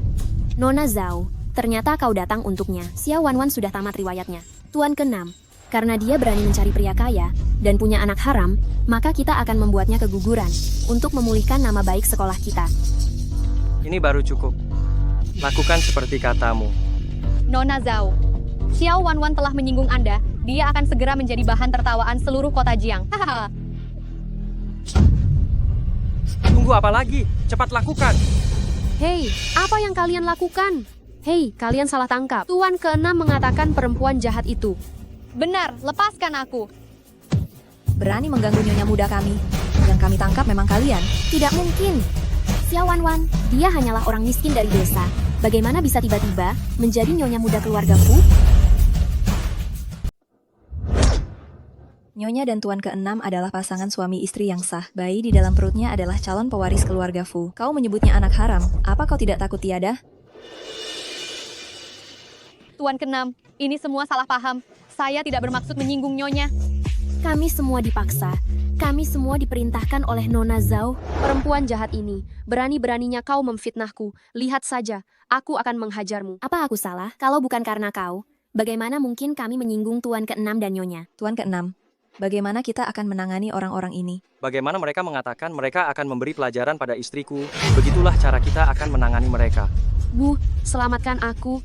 Nona Zhao, ternyata kau datang untuknya. Xiao Wanwan sudah tamat riwayatnya. Tuan ke-6, karena dia berani mencari pria kaya dan punya anak haram, maka kita akan membuatnya keguguran untuk memulihkan nama baik sekolah kita. Ini baru cukup. Lakukan seperti katamu. Nona Zhao, Xiao Wanwan telah menyinggung Anda. Dia akan segera menjadi bahan tertawaan seluruh kota Jiang. Hahaha. Tunggu apa lagi? Cepat lakukan. Hei, apa yang kalian lakukan? Hei, kalian salah tangkap. Tuan ke-6 mengatakan perempuan jahat itu. Benar, lepaskan aku. Berani mengganggu nyonya muda kami. Yang kami tangkap memang kalian. Tidak mungkin. Xiao Wanwan, dia hanyalah orang miskin dari desa. Bagaimana bisa tiba-tiba menjadi nyonya muda keluarga Fu? Nyonya dan Tuan ke-6 adalah pasangan suami istri yang sah. Bayi di dalam perutnya adalah calon pewaris keluarga Fu. Kau menyebutnya anak haram. Apa kau tidak takut tiada? Tuan ke-6, ini semua salah paham. Saya tidak bermaksud menyinggung nyonya. Kami semua dipaksa. Kami semua diperintahkan oleh Nona Zhao. Perempuan jahat ini, berani-beraninya kau memfitnahku. Lihat saja, aku akan menghajarmu. Apa aku salah? Kalau bukan karena kau, bagaimana mungkin kami menyinggung Tuan ke-6 dan Nyonya? Tuan ke-6, bagaimana kita akan menangani orang-orang ini? Bagaimana mereka mengatakan mereka akan memberi pelajaran pada istriku? Begitulah cara kita akan menangani mereka. Bu, selamatkan aku.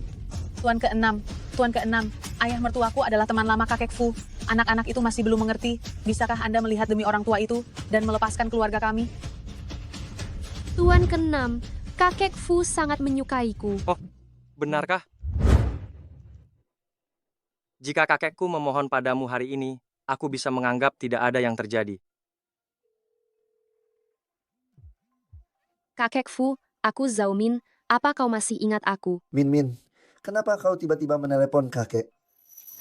Tuan ke-6, ayah mertuaku adalah teman lama kakek Fu. Anak-anak itu masih belum mengerti. Bisakah Anda melihat demi orang tua itu dan melepaskan keluarga kami? Tuan ke-6, kakek Fu sangat menyukaiku. Oh, benarkah? Jika kakekku memohon padamu hari ini, aku bisa menganggap tidak ada yang terjadi. Kakek Fu, aku Zhao Min. Apa kau masih ingat aku? Min, kenapa kau tiba-tiba menelepon kakek?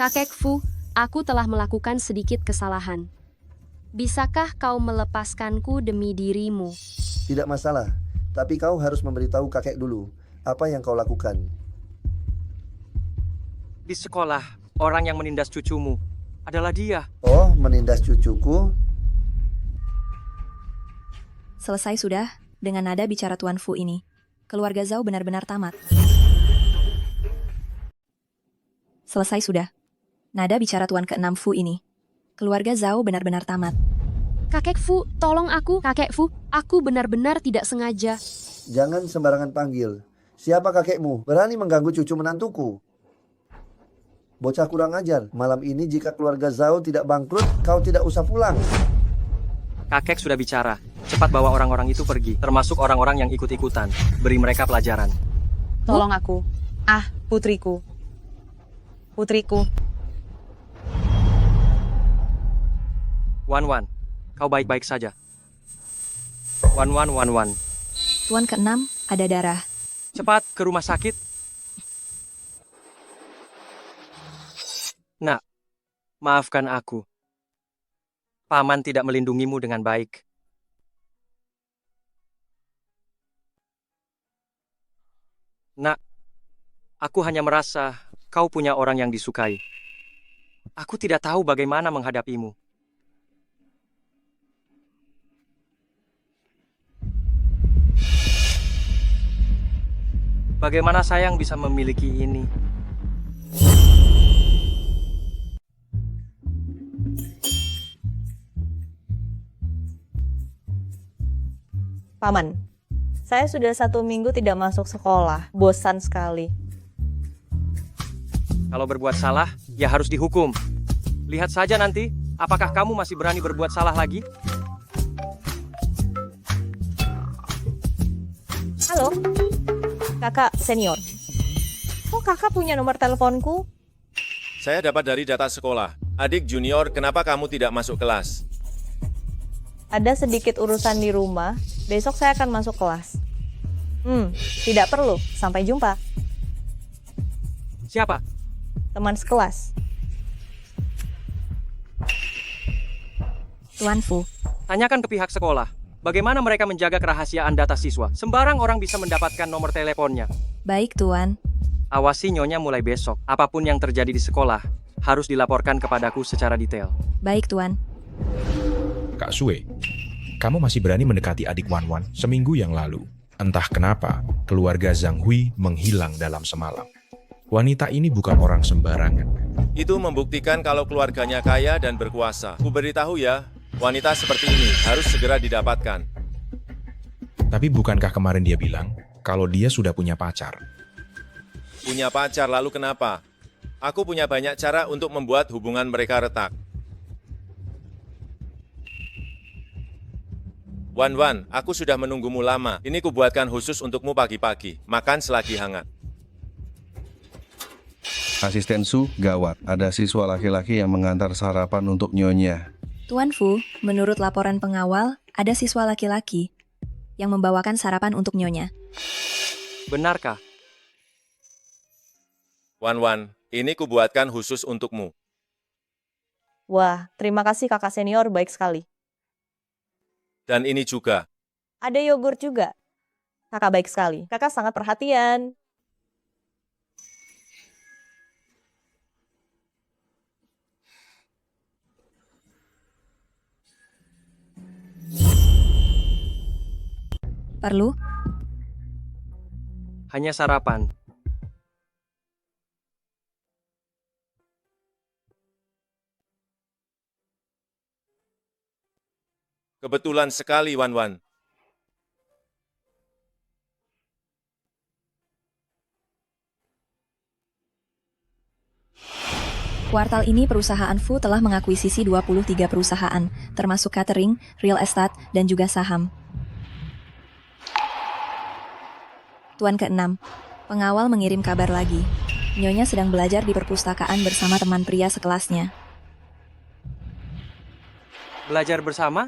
Kakek Fu, aku telah melakukan sedikit kesalahan. Bisakah kau melepaskanku demi dirimu? Tidak masalah, tapi kau harus memberitahu kakek dulu apa yang kau lakukan. Di sekolah, orang yang menindas cucumu adalah dia. Oh, menindas cucuku? Selesai sudah dengan nada bicara Tuan Fu ini. Keluarga Zhao benar-benar tamat. Selesai sudah. Nada bicara Tuan ke-6 Fu ini. Keluarga Zhao benar-benar tamat. Kakek Fu, tolong aku. Kakek Fu, aku benar-benar tidak sengaja. Jangan sembarangan panggil. Siapa kakekmu? Berani mengganggu cucu menantuku. Bocah kurang ajar. Malam ini jika keluarga Zhao tidak bangkrut, kau tidak usah pulang. Kakek sudah bicara. Cepat bawa orang-orang itu pergi, termasuk orang-orang yang ikut-ikutan. Beri mereka pelajaran. Tolong aku. Putriku. Putriku. Wanwan, kau baik-baik saja. Wanwan. Tuan ke-6, ada darah. Cepat ke rumah sakit. Nak, maafkan aku. Paman tidak melindungimu dengan baik. Nak, aku hanya merasa kau punya orang yang disukai. Aku tidak tahu bagaimana menghadapimu. Bagaimana sayang bisa memiliki ini? Paman, saya sudah 1 minggu tidak masuk sekolah. Bosan sekali. Kalau berbuat salah, ya harus dihukum. Lihat saja nanti, apakah kamu masih berani berbuat salah lagi? Halo, kakak senior. Kok kakak punya nomor teleponku? Saya dapat dari data sekolah. Adik junior, kenapa kamu tidak masuk kelas? Ada sedikit urusan di rumah. Besok saya akan masuk kelas. Tidak perlu. Sampai jumpa. Siapa? Teman sekelas. Tuan Fu. Tanyakan ke pihak sekolah. Bagaimana mereka menjaga kerahasiaan data siswa? Sembarang orang bisa mendapatkan nomor teleponnya. Baik, Tuan. Awasi nyonya mulai besok. Apapun yang terjadi di sekolah, harus dilaporkan kepadaku secara detail. Baik, Tuan. Kak Sue, kamu masih berani mendekati adik Wan Wan seminggu yang lalu. Entah kenapa, keluarga Zhang Hui menghilang dalam semalam. Wanita ini bukan orang sembarangan. Itu membuktikan kalau keluarganya kaya dan berkuasa. Ku beritahu ya, wanita seperti ini harus segera didapatkan. Tapi bukankah kemarin dia bilang kalau dia sudah punya pacar? Punya pacar lalu kenapa? Aku punya banyak cara untuk membuat hubungan mereka retak. Wan Wan, aku sudah menunggumu lama. Ini kubuatkan khusus untukmu pagi-pagi. Makan selagi hangat. Asisten Su, gawat. Ada siswa laki-laki yang mengantar sarapan untuk nyonya. Tuan Fu, menurut laporan pengawal, ada siswa laki-laki yang membawakan sarapan untuk nyonya. Benarkah? Wan Wan, ini kubuatkan khusus untukmu. Wah, terima kasih kakak senior, baik sekali. Dan ini juga. Ada yogurt juga. Kakak baik sekali. Kakak sangat perhatian. Perlu? Hanya sarapan. Kebetulan sekali, Wan Wan. Kuartal ini perusahaan Fu telah mengakuisisi 23 perusahaan, termasuk catering, real estate, dan juga saham. Tuan ke-6, pengawal mengirim kabar lagi. Nyonya sedang belajar di perpustakaan bersama teman pria sekelasnya. Belajar bersama?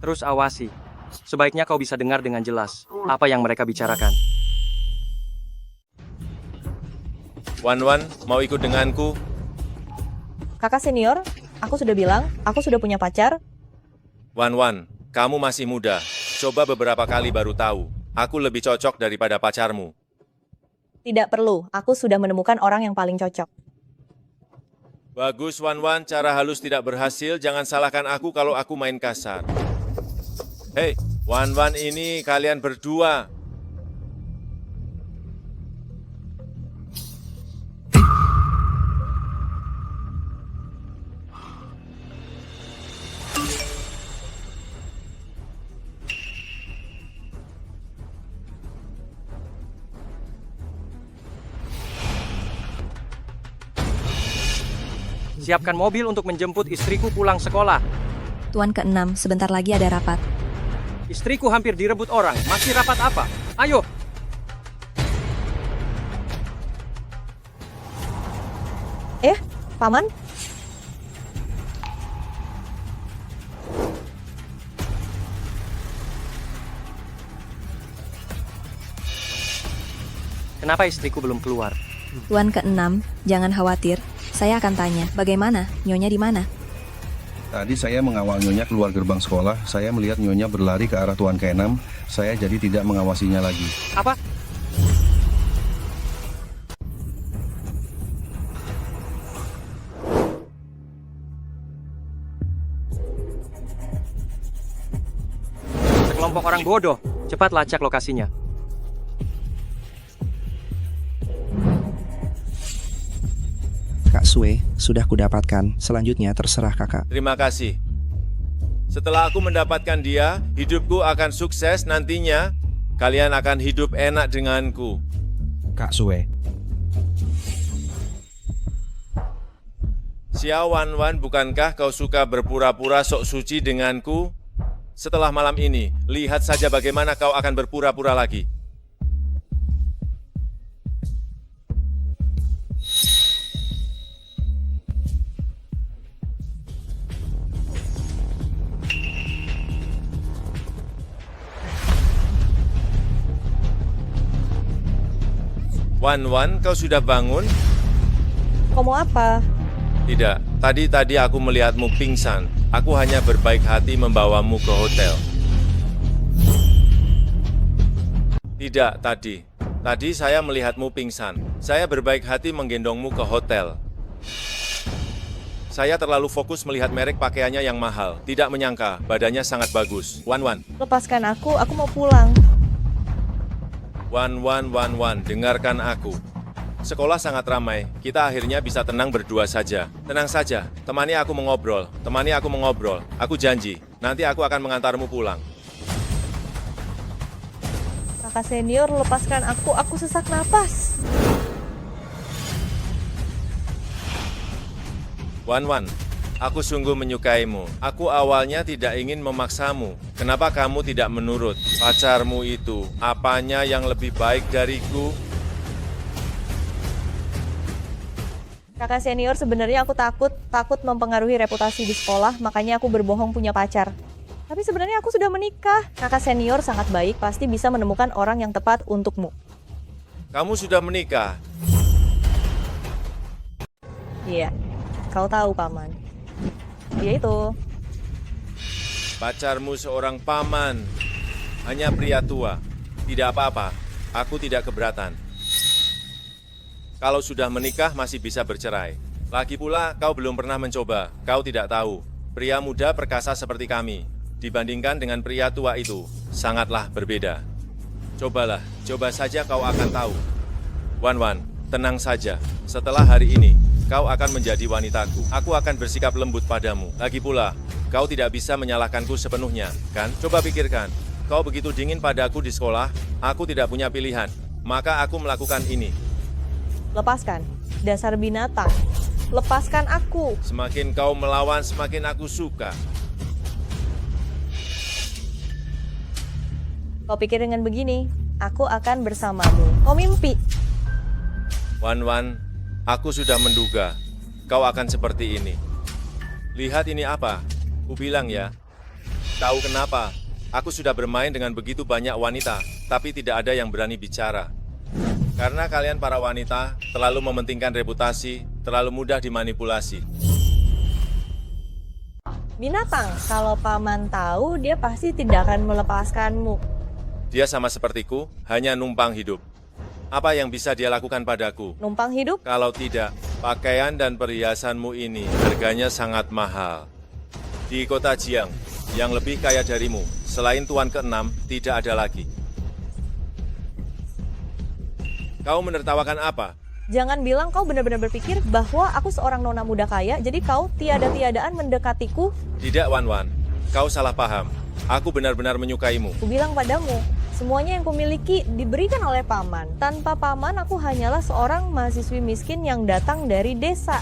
Terus awasi. Sebaiknya kau bisa dengar dengan jelas apa yang mereka bicarakan. Wan Wan, mau ikut denganku? Kakak senior, aku sudah bilang, aku sudah punya pacar. Wan Wan, kamu masih muda. Coba beberapa kali baru tahu. Aku lebih cocok daripada pacarmu. Tidak perlu, aku sudah menemukan orang yang paling cocok. Bagus, Wan Wan. Cara halus tidak berhasil. Jangan salahkan aku kalau aku main kasar. Hei, Wan Wan ini kalian berdua. Siapkan mobil untuk menjemput istriku pulang sekolah. Tuan ke-6, sebentar lagi ada rapat. Istriku hampir direbut orang. Masih rapat apa? Ayo! Paman? Kenapa istriku belum keluar? Tuan ke-6, jangan khawatir. Saya akan tanya, bagaimana? Nyonya di mana? Tadi saya mengawal nyonya keluar gerbang sekolah. Saya melihat nyonya berlari ke arah Tuan ke-6. Saya jadi tidak mengawasinya lagi. Apa? Sekelompok orang bodoh. Cepat lacak lokasinya. Kak Sue, sudah kudapatkan. Selanjutnya terserah kakak. Terima kasih. Setelah aku mendapatkan dia, hidupku akan sukses nantinya. Kalian akan hidup enak denganku. Kak Sue, Xiao Wanwan, bukankah kau suka berpura-pura sok suci denganku? Setelah malam ini, lihat saja bagaimana kau akan berpura-pura lagi. Wanwan, kau sudah bangun? Kau mau apa? Tidak, tadi aku melihatmu pingsan. Aku hanya berbaik hati membawamu ke hotel. Tidak, tadi. Tadi saya melihatmu pingsan. Saya berbaik hati menggendongmu ke hotel. Saya terlalu fokus melihat merek pakaiannya yang mahal. Tidak menyangka, badannya sangat bagus. Wanwan. Lepaskan aku mau pulang. Wanwan, dengarkan aku. Sekolah sangat ramai, kita akhirnya bisa tenang berdua saja. Tenang saja, temani aku mengobrol. Aku janji, nanti aku akan mengantarmu pulang. Kakak senior, lepaskan aku sesak napas. Wanwan, aku sungguh menyukaimu. Aku awalnya tidak ingin memaksamu. Kenapa kamu tidak menurut? Pacarmu itu, apanya yang lebih baik dariku? Kakak senior, sebenarnya aku takut mempengaruhi reputasi di sekolah, makanya aku berbohong punya pacar. Tapi sebenarnya aku sudah menikah. Kakak senior sangat baik, pasti bisa menemukan orang yang tepat untukmu. Kamu sudah menikah? Iya, kau tahu paman. Dia itu. Pacarmu seorang paman, hanya pria tua. Tidak apa-apa, aku tidak keberatan. Kalau sudah menikah masih bisa bercerai. Lagi pula kau belum pernah mencoba, kau tidak tahu. Pria muda perkasa seperti kami, dibandingkan dengan pria tua itu, sangatlah berbeda. Coba saja kau akan tahu. Wanwan, tenang saja. Setelah hari ini, kau akan menjadi wanitaku. Aku akan bersikap lembut padamu. Lagi pula, kau tidak bisa menyalahkanku sepenuhnya, kan? Coba pikirkan, kau begitu dingin padaku di sekolah, aku tidak punya pilihan. Maka aku melakukan ini. Lepaskan, dasar binatang. Lepaskan aku. Semakin kau melawan, semakin aku suka. Kau pikir dengan begini, aku akan bersamamu. Kau mimpi. Wanwan, aku sudah menduga kau akan seperti ini. Lihat ini apa? Ku bilang ya. Tahu kenapa? Aku sudah bermain dengan begitu banyak wanita, tapi tidak ada yang berani bicara. Karena kalian para wanita terlalu mementingkan reputasi, terlalu mudah dimanipulasi. Binatang, kalau paman tahu, dia pasti tidak akan melepaskanmu. Dia sama sepertiku, hanya numpang hidup. Apa yang bisa dia lakukan padaku? Numpang hidup? Kalau tidak, pakaian dan perhiasanmu ini harganya sangat mahal. Di kota Jiang, yang lebih kaya darimu, selain Tuan ke-6, tidak ada lagi. Kau menertawakan apa? Jangan bilang kau benar-benar berpikir bahwa aku seorang nona muda kaya, jadi kau tiada-tiadaan mendekatiku. Tidak, Wanwan. Kau salah paham. Aku benar-benar menyukaimu. Aku bilang padamu, semuanya yang kumiliki diberikan oleh paman. Tanpa paman, aku hanyalah seorang mahasiswi miskin yang datang dari desa.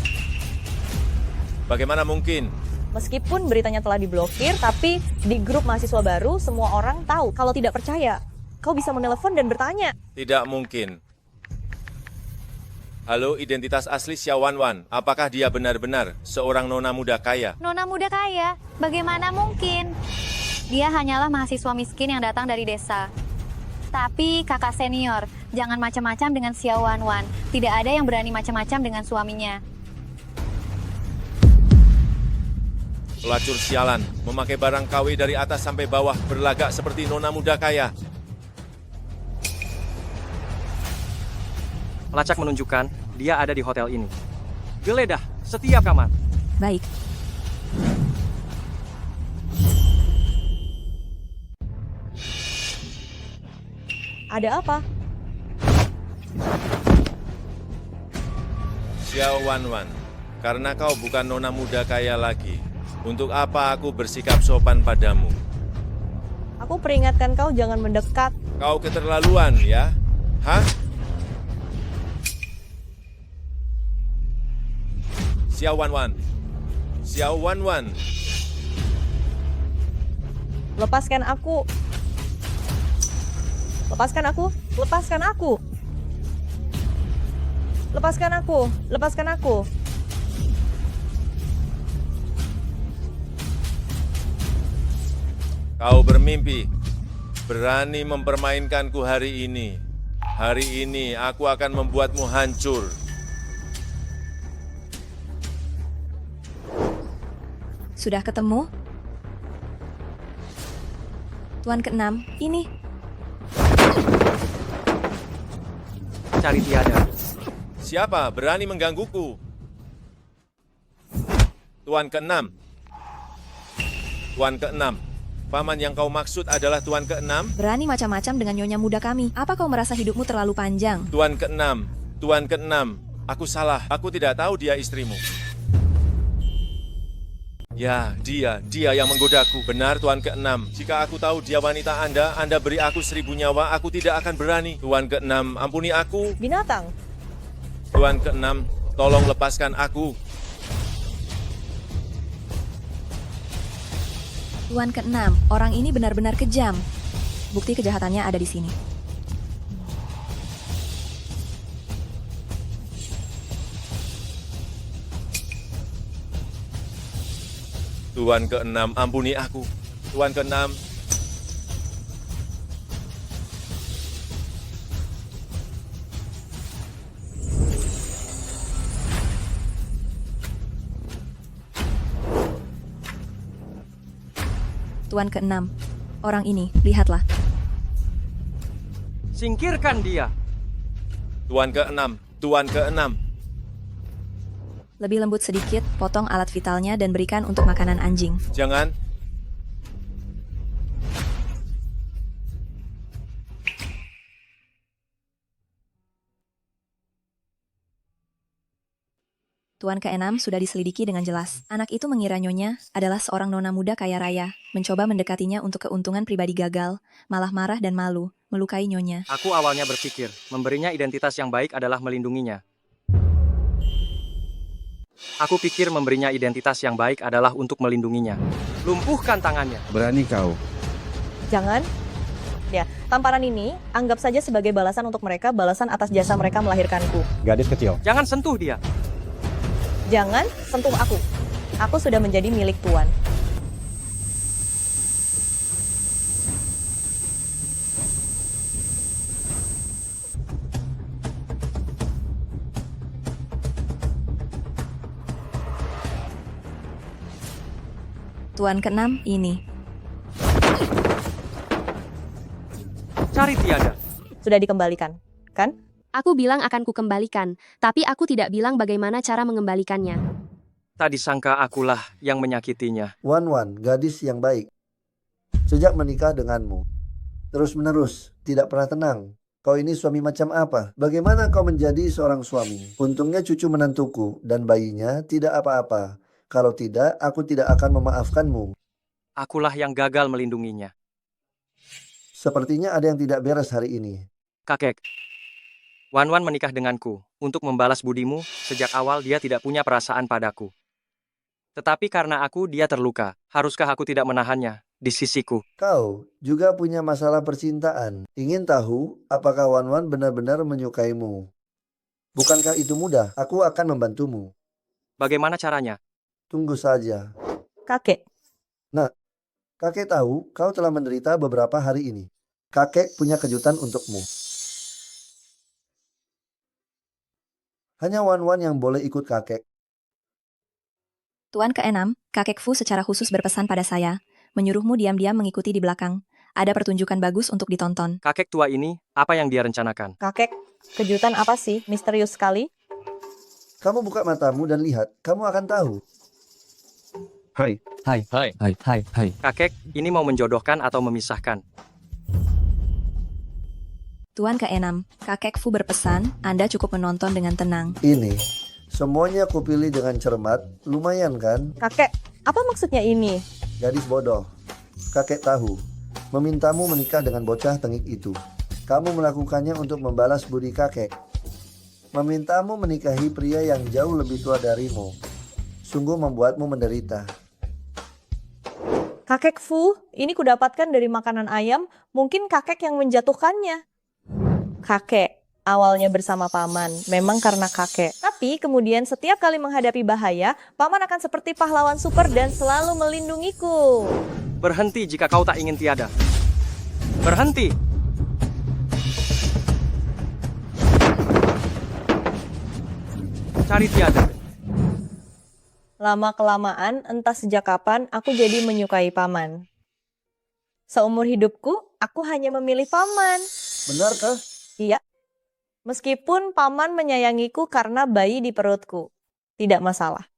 Bagaimana mungkin? Meskipun beritanya telah diblokir, tapi di grup mahasiswa baru, semua orang tahu. Kalau tidak percaya, kau bisa menelepon dan bertanya. Tidak mungkin. Halo, identitas asli Xiao Wanwan. Apakah dia benar-benar seorang nona muda kaya? Nona muda kaya? Bagaimana mungkin? Dia hanyalah mahasiswa miskin yang datang dari desa. Tapi kakak senior, jangan macam-macam dengan Xiao Wanwan. Tidak ada yang berani macam-macam dengan suaminya. Pelacur sialan, memakai barang KW dari atas sampai bawah, berlagak seperti nona muda kaya. Pelacak menunjukkan dia ada di hotel ini. Geledah setiap kamar. Baik. Ada apa? Xiao Wanwan, Karena kau bukan nona muda kaya lagi. Untuk apa aku bersikap sopan padamu? Aku peringatkan kau jangan mendekat. Kau keterlaluan, ya? Hah? Xiao Wanwan. Xiao Wanwan. Lepaskan aku. Lepaskan aku. Lepaskan aku. Lepaskan aku. Lepaskan aku. Kau bermimpi, berani mempermainkanku hari ini. Hari ini aku akan membuatmu hancur. Sudah ketemu? Tuan ke-6, ini. Cari tiada. Siapa berani menggangguku? Tuan ke-6. Tuan ke-6. Paman yang kau maksud adalah Tuan ke-6? Berani macam-macam dengan nyonya muda kami. Apa kau merasa hidupmu terlalu panjang? Tuan ke-6. Tuan ke-6. Aku salah. Aku tidak tahu dia istrimu. Ya, dia yang menggodaku. Benar, Tuan ke-6. Jika aku tahu dia wanita Anda beri aku 1000 nyawa, aku tidak akan berani. Tuan ke-6, ampuni aku. Binatang. Tuan ke-6, tolong lepaskan aku. Tuan ke-6, orang ini benar-benar kejam. Bukti kejahatannya ada di sini. Tuan ke-6, ampuni aku. Tuan ke-6. Tuan ke-6, orang ini, lihatlah. Singkirkan dia. Tuan ke-6, Tuan ke-6. Lebih lembut sedikit, potong alat vitalnya dan berikan untuk makanan anjing. Jangan. Tuan ke-6 sudah diselidiki dengan jelas. Anak itu mengira nyonya adalah seorang nona muda kaya raya, mencoba mendekatinya untuk keuntungan pribadi gagal, malah marah dan malu, melukai nyonya. Aku awalnya berpikir, memberinya identitas yang baik adalah melindunginya. Aku pikir memberinya identitas yang baik adalah untuk melindunginya. Lumpuhkan tangannya. Berani kau. Jangan. Ya, tamparan ini anggap saja sebagai balasan untuk mereka, balasan atas jasa mereka melahirkanku. Gadis kecil. Jangan sentuh dia. Jangan sentuh aku. Aku sudah menjadi milik Tuan. Tuan ke-6, ini. Cari tiada. Sudah dikembalikan, kan? Aku bilang akan kukembalikan, tapi aku tidak bilang bagaimana cara mengembalikannya. Tak disangka akulah yang menyakitinya. Wanwan, gadis yang baik. Sejak menikah denganmu, terus-menerus, tidak pernah tenang. Kau ini suami macam apa? Bagaimana kau menjadi seorang suami? Untungnya cucu menantuku dan bayinya tidak apa-apa. Kalau tidak, aku tidak akan memaafkanmu. Akulah yang gagal melindunginya. Sepertinya ada yang tidak beres hari ini. Kakek, Wanwan menikah denganku untuk membalas budimu. Sejak awal dia tidak punya perasaan padaku. Tetapi karena aku, dia terluka. Haruskah aku tidak menahannya di sisiku? Kau juga punya masalah percintaan. Ingin tahu apakah Wanwan benar-benar menyukaimu? Bukankah itu mudah? Aku akan membantumu. Bagaimana caranya? Tunggu saja. Kakek. Nah, kakek tahu kau telah menderita beberapa hari ini. Kakek punya kejutan untukmu. Hanya Wanwan yang boleh ikut kakek. Tuan ke-6, kakek Fu secara khusus berpesan pada saya, menyuruhmu diam-diam mengikuti di belakang. Ada pertunjukan bagus untuk ditonton. Kakek tua ini, apa yang dia rencanakan? Kakek, kejutan apa sih? Misterius sekali. Kamu buka matamu dan lihat, kamu akan tahu. Hai. Hai. Hai. Hai. Hai. Hai. Kakek, ini mau menjodohkan atau memisahkan? Tuan ke-6, kakek Fu berpesan, Anda cukup menonton dengan tenang. Ini Semuanya kupilih dengan cermat, lumayan kan? Kakek, apa maksudnya ini? Gadis bodoh, kakek tahu. Memintamu menikah dengan bocah tengik itu. Kamu melakukannya untuk membalas budi kakek. Memintamu menikahi pria yang jauh lebih tua darimu. Sungguh membuatmu menderita. Kakek Fu, ini kudapatkan dari makanan ayam, mungkin kakek yang menjatuhkannya. Kakek, awalnya bersama paman, memang karena kakek. Tapi kemudian setiap kali menghadapi bahaya, paman akan seperti pahlawan super dan selalu melindungiku. Berhenti jika kau tak ingin tiada. Berhenti! Cari tiada. Lama-kelamaan, entah sejak kapan, aku jadi menyukai paman. Seumur hidupku, aku hanya memilih paman. Benarkah? Iya. Meskipun paman menyayangiku karena bayi di perutku. Tidak masalah.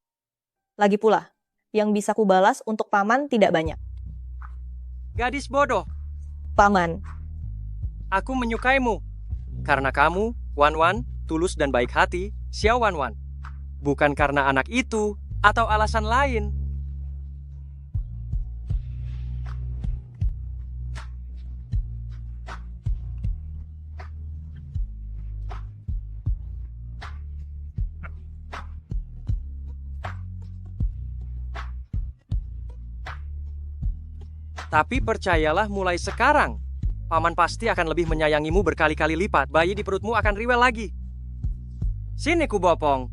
Lagi pula, yang bisa kubalas untuk paman tidak banyak. Gadis bodoh, Paman, aku menyukaimu. Karena kamu, Wan Wan, tulus dan baik hati, Xiao Wan Wan. Bukan karena anak itu, atau alasan lain. Tapi percayalah mulai sekarang, paman pasti akan lebih menyayangimu berkali-kali lipat. Bayi di perutmu akan riwel lagi. Sini ku bopong.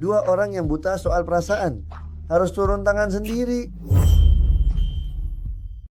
Dua orang yang buta soal perasaan harus turun tangan sendiri.